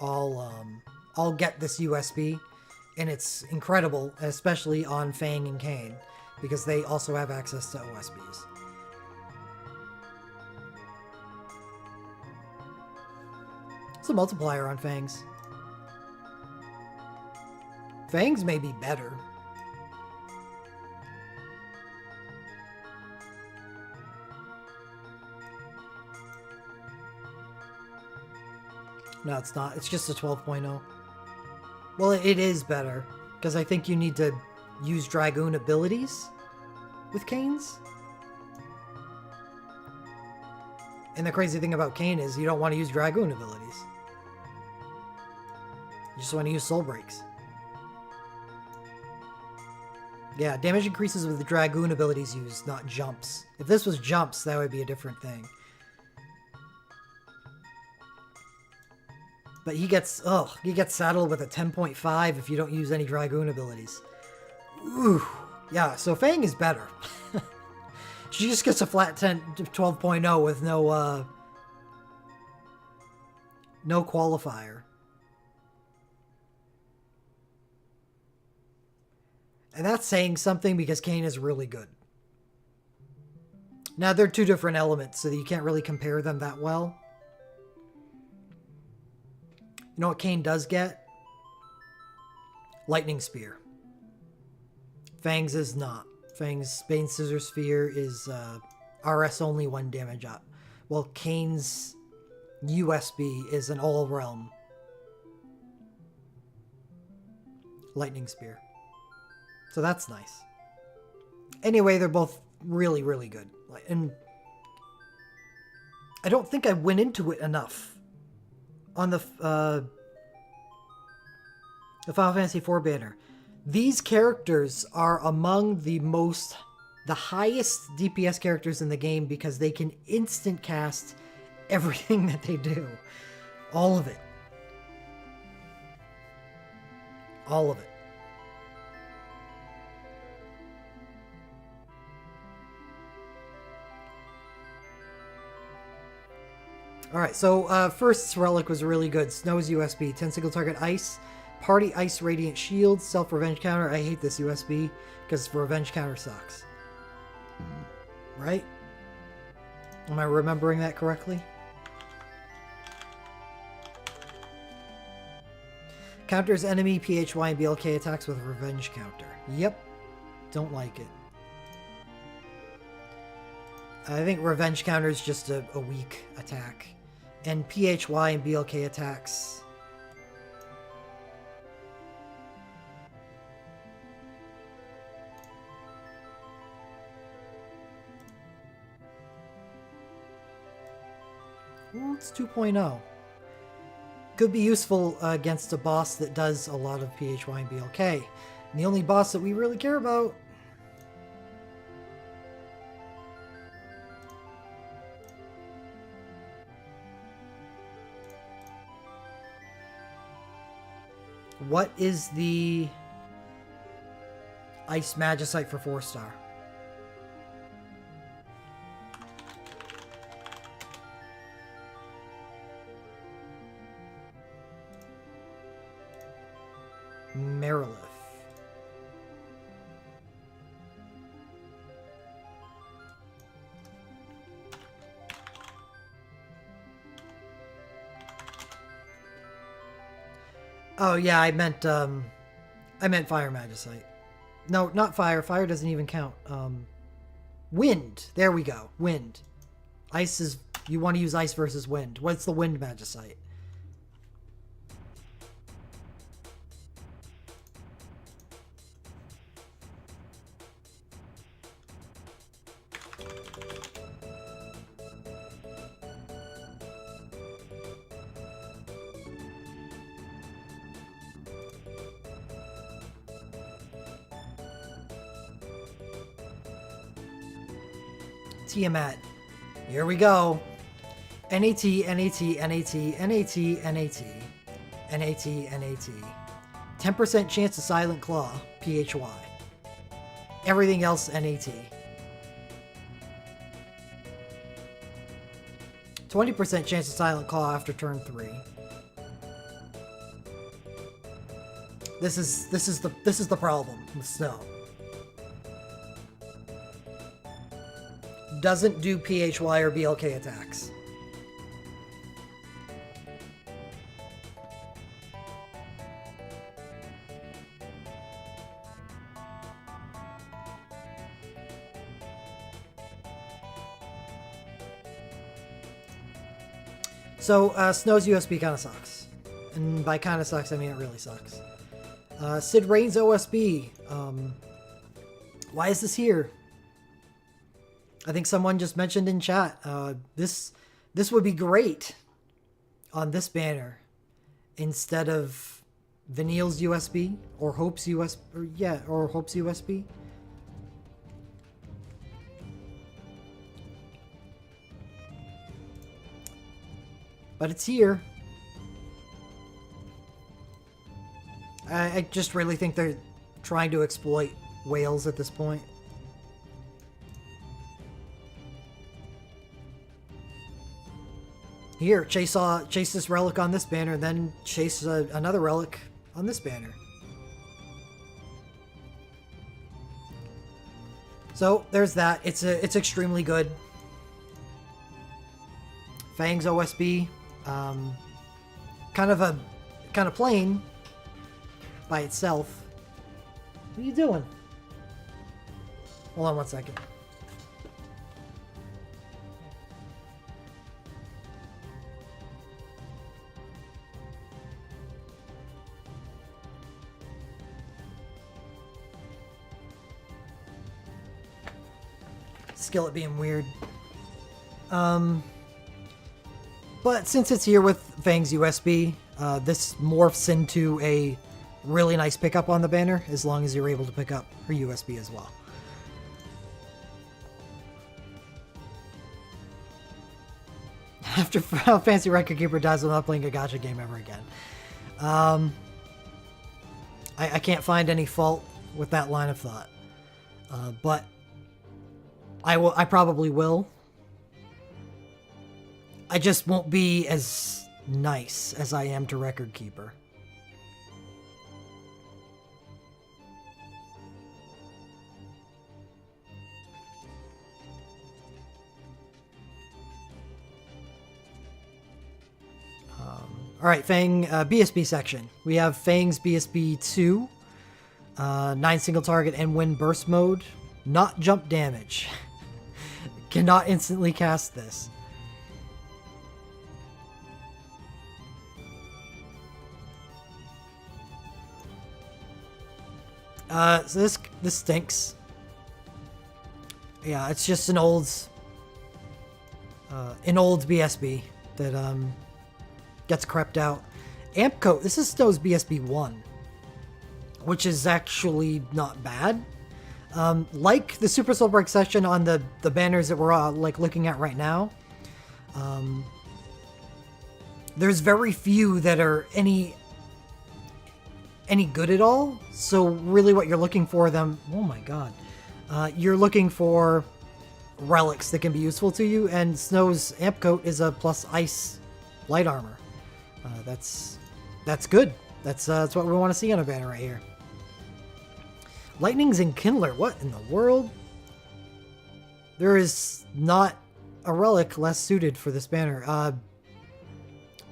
all get this USB, and it's incredible, especially on Fang and Kain, because they also have access to OSBs. It's a multiplier on Fangs. Fangs may be better. No, it's not. It's just a 12.0. Well, it is better, because I think you need to use Dragoon abilities with Kain's. And the crazy thing about Kain is you don't want to use Dragoon abilities. You just want to use Soul Breaks. Yeah, damage increases with the Dragoon abilities used, not jumps. If this was jumps, that would be a different thing. But he gets saddled with a 10.5 if you don't use any Dragoon abilities. Ooh. Yeah, so Fang is better. She just gets a flat 12.0 with no qualifier. And that's saying something because Kain is really good. Now, they're two different elements, so that you can't really compare them that well. You know what Kain does get? Lightning Spear. Fang's is not. Fang's Bane Scissor Sphere is RS only 1 damage up. While Kain's USB is an all-realm Lightning Spear. So that's nice. Anyway, they're both really, really good. And I don't think I went into it enough on the Final Fantasy IV banner. These characters are among the highest DPS characters in the game because they can instant cast everything that they do. All of it. All of it. Alright, so first relic was really good. Snow's USB. 10 single target ice. Party ice radiant shield. Self-revenge counter. I hate this USB because revenge counter sucks. Right? Am I remembering that correctly? Counters enemy PHY and BLK attacks with revenge counter. Yep. Don't like it. I think revenge counter is just a weak attack. And PHY and BLK attacks. Well, it's 2.0. Could be useful against a boss that does a lot of PHY and BLK. And the only boss that we really care about. What is the Ice Magicite for 4-star? Merilith. Oh yeah, I meant Fire Magicite. No, not Fire. Fire doesn't even count. Wind. There we go. Wind. Ice is... You want to use Ice versus Wind. What's the Wind Magicite? Tiamat. Here we go. NAT, NAT, NAT, NAT, NAT, NAT, NAT. 10% chance to Silent Claw, PHY. Everything else, NAT. 20% chance to Silent Claw after turn 3. This is the problem with Snow. Doesn't do PHY or BLK attacks. So, Snow's USB kind of sucks. And by kind of sucks, I mean it really sucks. Sid Rain's OSB. Why is this here? I think someone just mentioned in chat, this would be great on this banner instead of Vanille's USB or Hope's USB, or Hope's USB. But it's here. I just really think they're trying to exploit whales at this point. Here, chase this relic on this banner, then chase another relic on this banner. So there's that. It's extremely good. Fang's OSB, kind of plain by itself. What are you doing? Hold on one second. Skillet being weird. But since it's here with Fang's USB, this morphs into a really nice pickup on the banner, as long as you're able to pick up her USB as well. After Fancy Record Keeper dies, I'm not playing a gacha game ever again. I can't find any fault with that line of thought. But I probably will. I just won't be as nice as I am to Record Keeper. Alright, Fang, BSB section. We have Fang's BSB 2, 9 single target and win burst mode, not jump damage. Cannot instantly cast this. So this stinks. Yeah, it's just an old BSB that gets crept out. Amp coat. This is Snow's BSB 1, which is actually not bad. Like the Super Soul Break session on the banners that we're like looking at right now. There's very few that are any good at all. So really what you're looking for them, oh my god. You're looking for relics that can be useful to you, and Snow's amp coat is a plus ice light armor. That's good. That's what we want to see on a banner right here. Lightning's Enkindler. What in the world? There is not a relic less suited for this banner.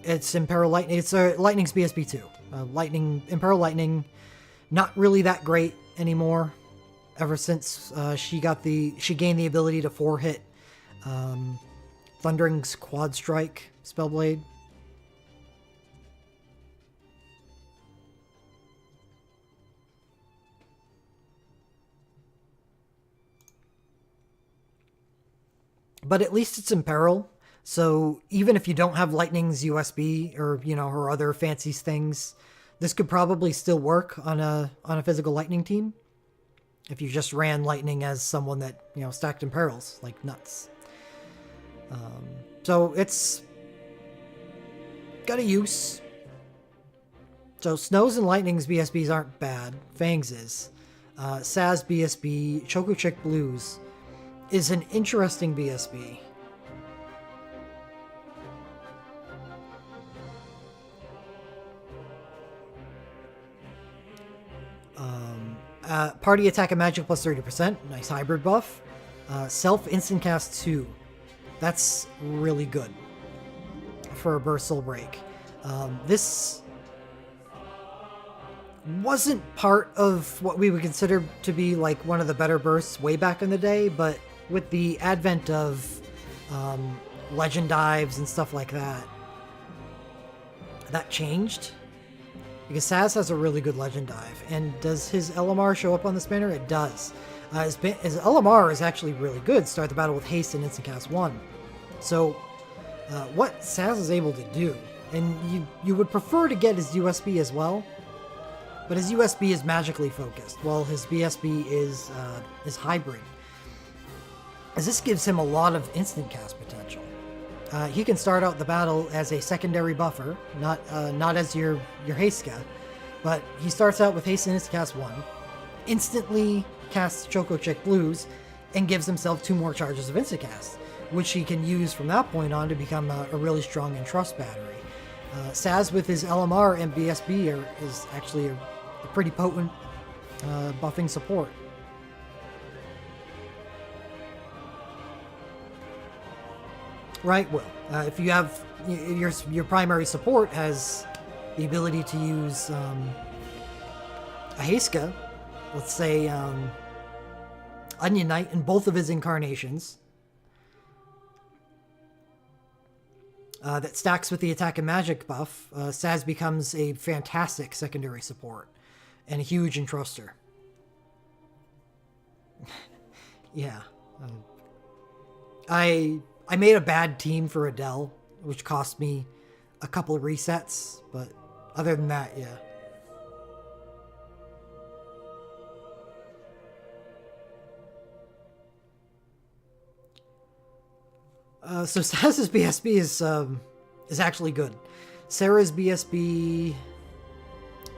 It's Imperial Lightning. It's Lightning's BSB 2. Imperial Lightning, not really that great anymore. Ever since she gained the ability to 4-hit Thundering's Quad Strike Spellblade. But at least it's in peril. So even if you don't have Lightning's USB or, you know, her other fancy things, this could probably still work on a physical Lightning team. If you just ran Lightning as someone that, you know, stacked in perils like nuts. So it's got a use. So Snow's and Lightning's BSBs aren't bad. Fang's is. Saz BSB, Choco Chick Blues is an interesting BSB. Party attack and magic plus 30%. Nice hybrid buff. Self instant cast 2. That's really good for a burst soul break. This wasn't part of what we would consider to be like one of the better bursts way back in the day, but with the advent of legend dives and stuff like that, that changed. Because Saz has a really good legend dive. And does his LMR show up on this banner? It does. His LMR is actually really good. Start the battle with haste and instant cast 1. So what Saz is able to do, and you would prefer to get his USB as well, but his USB is magically focused, while his BSB is hybrid. As this gives him a lot of instant cast potential. He can start out the battle as a secondary buffer, not as your Heiska, but he starts out with haste and instant cast 1, instantly casts Choco Chick Blues, and gives himself 2 more charges of instant cast, which he can use from that point on to become a really strong entrust battery. Saz with his LMR and BSB is actually a pretty potent buffing support. Right, well, if you have your primary support has the ability to use a Heiska, let's say Onion Knight in both of his incarnations, that stacks with the attack and magic buff, Saz becomes a fantastic secondary support and a huge entruster. Yeah. I made a bad team for Adele, which cost me a couple of resets, but other than that, yeah. So Saz's BSB is actually good. Sarah's BSB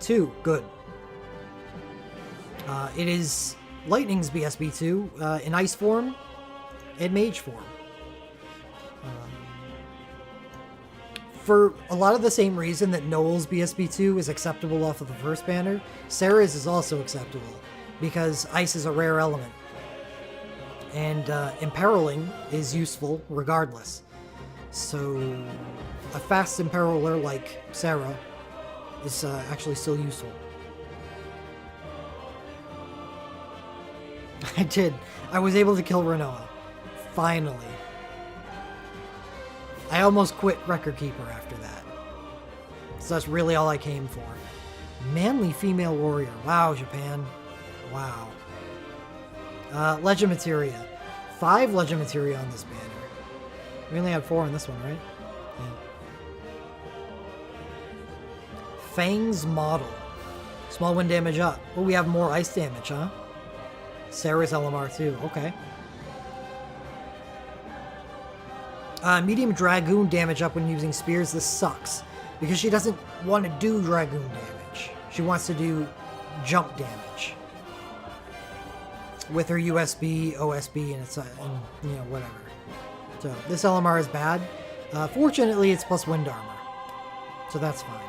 2, good. It is Lightning's BSB 2 in Ice form and Mage form. For a lot of the same reason that Noel's BSB 2 is acceptable off of the first banner, Sarah's is also acceptable because Ice is a rare element. And Imperiling is useful regardless. So a fast Imperiler like Sarah is actually still useful. I did. I was able to kill Renoa. Finally. I almost quit Record Keeper after that. So that's really all I came for. Manly female warrior. Wow, Japan. Wow. Legend Materia. 5 Legend Materia on this banner. We only had 4 on this one, right? Yeah. Fang's Model. Small wind damage up. Oh, we have more ice damage, huh? Sarah's LMR too. Okay. Medium Dragoon damage up when using spears. This sucks because she doesn't want to do Dragoon damage. She wants to do jump damage with her USB, OSB, and you know, whatever. So this LMR is bad. Fortunately, it's plus wind armor, so that's fine.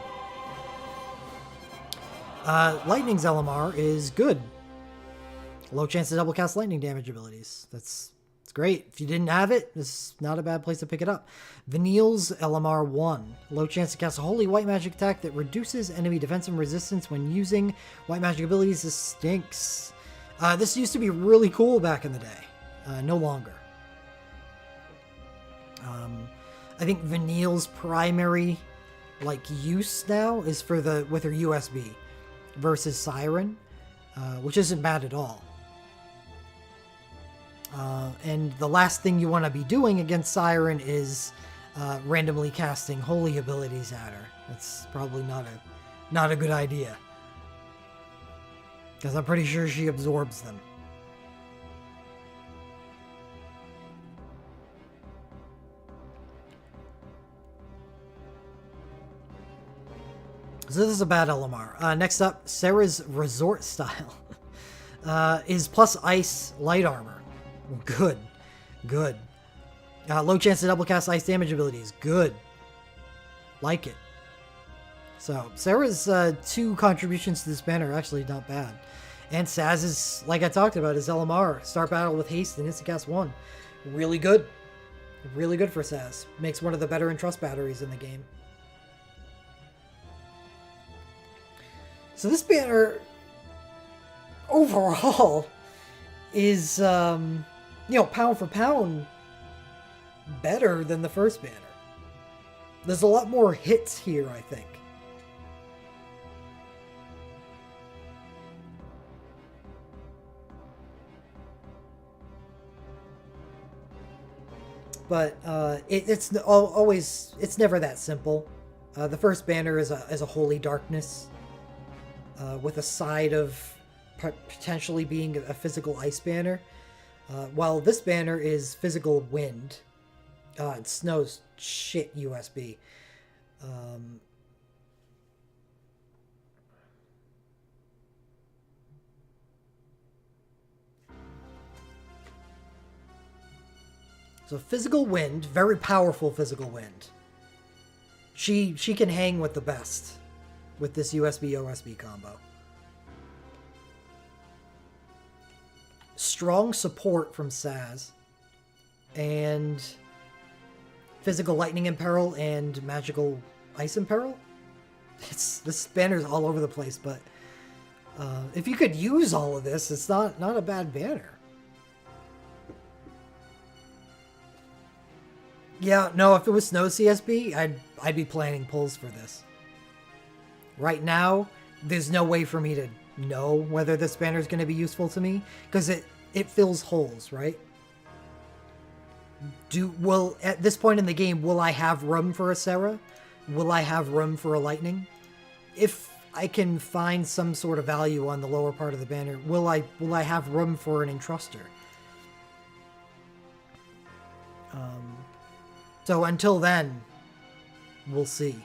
Lightning's LMR is good. Low chance to double cast lightning damage abilities. It's great. If you didn't have it, this is not a bad place to pick it up. Vanille's LMR 1. Low chance to cast a holy white magic attack that reduces enemy defensive resistance when using white magic abilities. This stinks. This used to be really cool back in the day. No longer. I think Vanille's primary use now is for with her USB versus Siren, which isn't bad at all. And the last thing you want to be doing against Siren is randomly casting holy abilities at her. That's probably not a good idea, because I'm pretty sure she absorbs them. So this is a bad LMR. Next up, Sarah's Resort Style is plus ice light armor. Good. Good. Low chance to double cast ice damage abilities. Good. Like it. So, Sarah's 2 contributions to this banner are actually not bad. And Saz's, like I talked about, is LMR. Start battle with haste and instant cast 1. Really good. Really good for Saz. Makes one of the better Entrust batteries in the game. So this banner, overall, is, pound for pound, better than the first banner. There's a lot more hits here, I think. But it's always, it's never that simple. The first banner is a Holy Darkness, with a side of potentially being a physical ice banner, while this banner is physical wind. It snows shit USB. So physical wind, very powerful physical wind. She can hang with the best with this USB OSB combo. Strong support from Saz, and physical lightning imperil and magical ice imperil. This banner's all over the place, but if you could use all of this, it's not a bad banner. Yeah, no, if it was Snow CSB, I'd be planning pulls for this. Right now, there's no way for me to know whether this banner is going to be useful to me, because it fills holes, right? At this point in the game, will I have room for a Sarah? Will I have room for a Lightning? If I can find some sort of value on the lower part of the banner, will I have room for an Entruster? So until then, we'll see.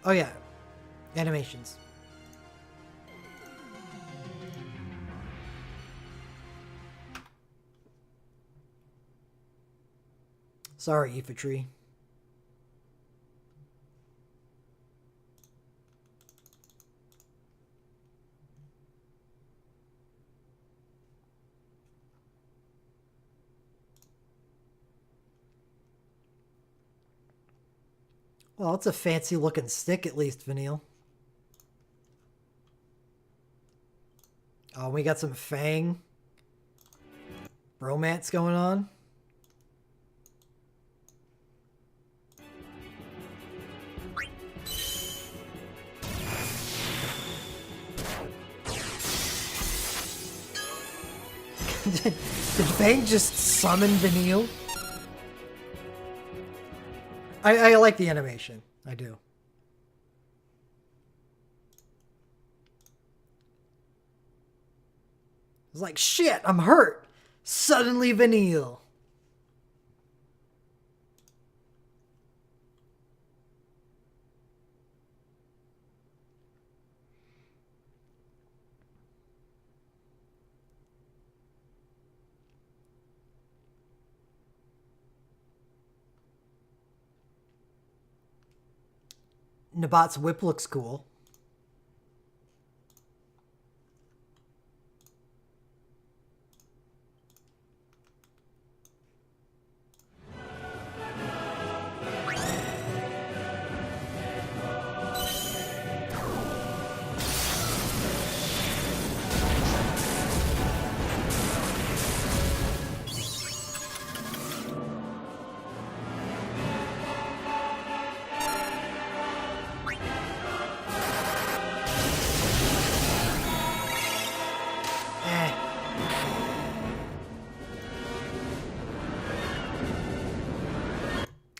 Oh yeah, animations. Sorry, FFXIII. Well, it's a fancy looking stick, at least, Vanille. Oh, we got some Fang romance going on. Did Fang just summon Vanille? I like the animation. I do. It's like, shit, I'm hurt. Suddenly Vanille. Nabat's whip looks cool.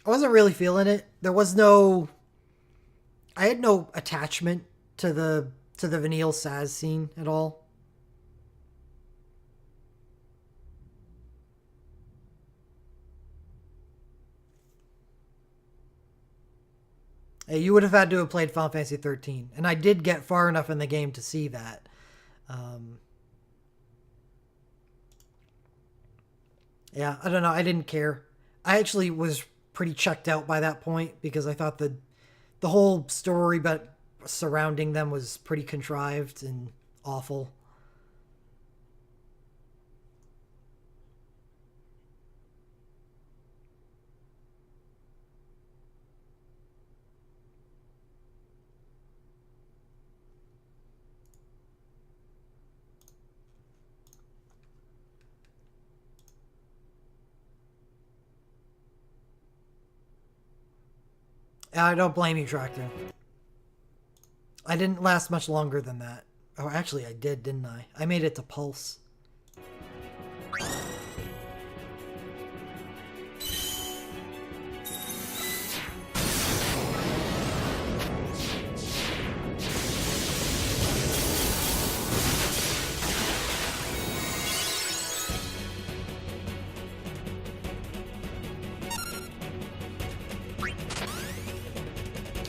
I wasn't really feeling it. There was no... I had no attachment to the Vanille Saz scene at all. Hey, you would have had to have played Final Fantasy XIII. And I did get far enough in the game to see that. Yeah, I don't know. I didn't care. I actually was pretty checked out by that point because I thought the whole story but surrounding them was pretty contrived and awful. I don't blame you, Tractor. I didn't last much longer than that. Oh, actually, I did, didn't I? I made it to Pulse.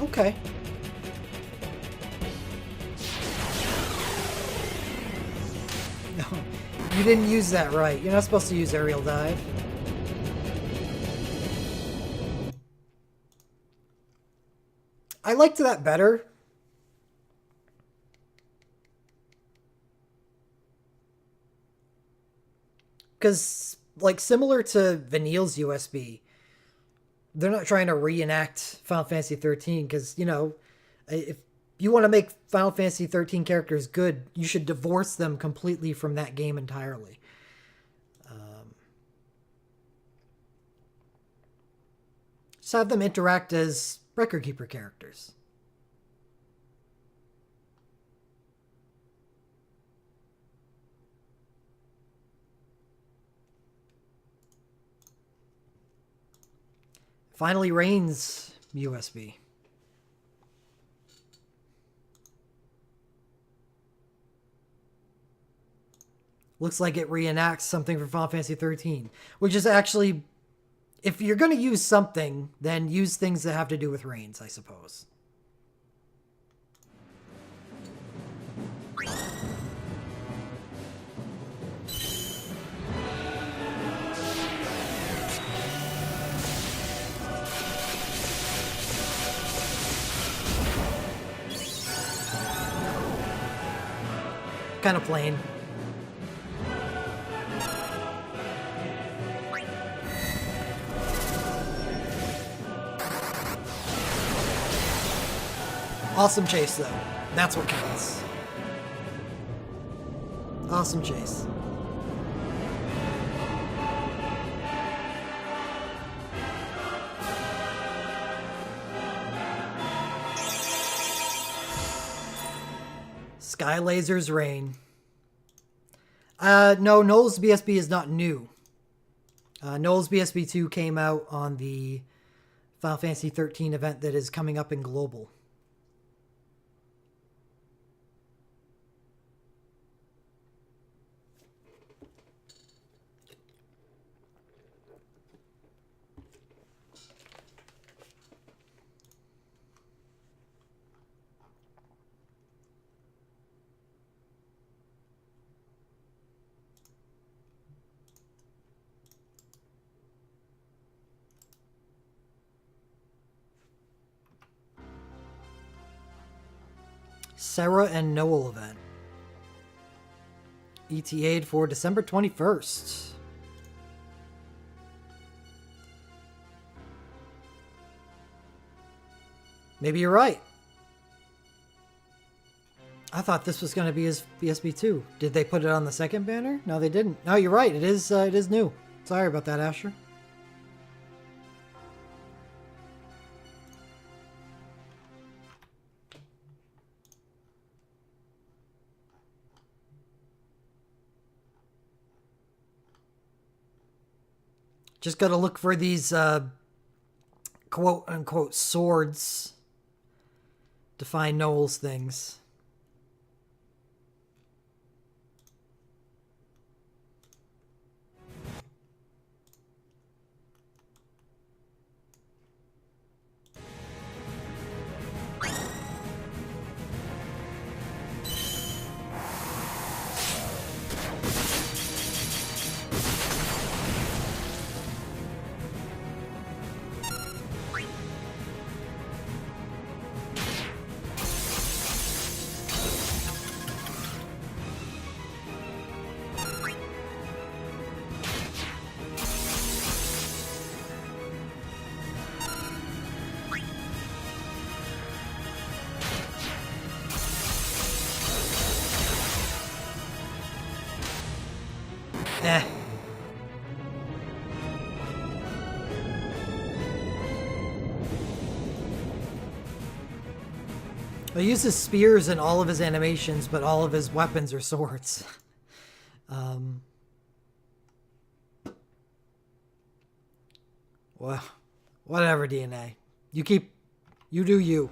Okay. No, you didn't use that right. You're not supposed to use aerial dive. I liked that better. Because, like, similar to Vanille's USB, they're not trying to reenact Final Fantasy 13 because, you know, if you want to make Final Fantasy 13 characters good, you should divorce them completely from that game entirely. Just have them interact as Record Keeper characters. Finally, Rain's USB. Looks like it reenacts something from Final Fantasy XIII, which is actually, if you're going to use something, then use things that have to do with rains, I suppose. Kind of plain. Awesome chase, though. That's what counts. Awesome chase. Sky Lasers Rain. No, Noel's BSB is not new. Noel's BSB 2 came out on the Final Fantasy XIII event that is coming up in Global. Sarah and Noel event. ETA'd for December 21st. Maybe you're right. I thought this was going to be his BSB 2. Did they put it on the second banner? No, they didn't. No, you're right. It is new. Sorry about that, Asher. Just got to look for these quote-unquote swords to find Noel's things. Eh. He uses spears in all of his animations, but all of his weapons are swords. Well, whatever, DNA. You do you.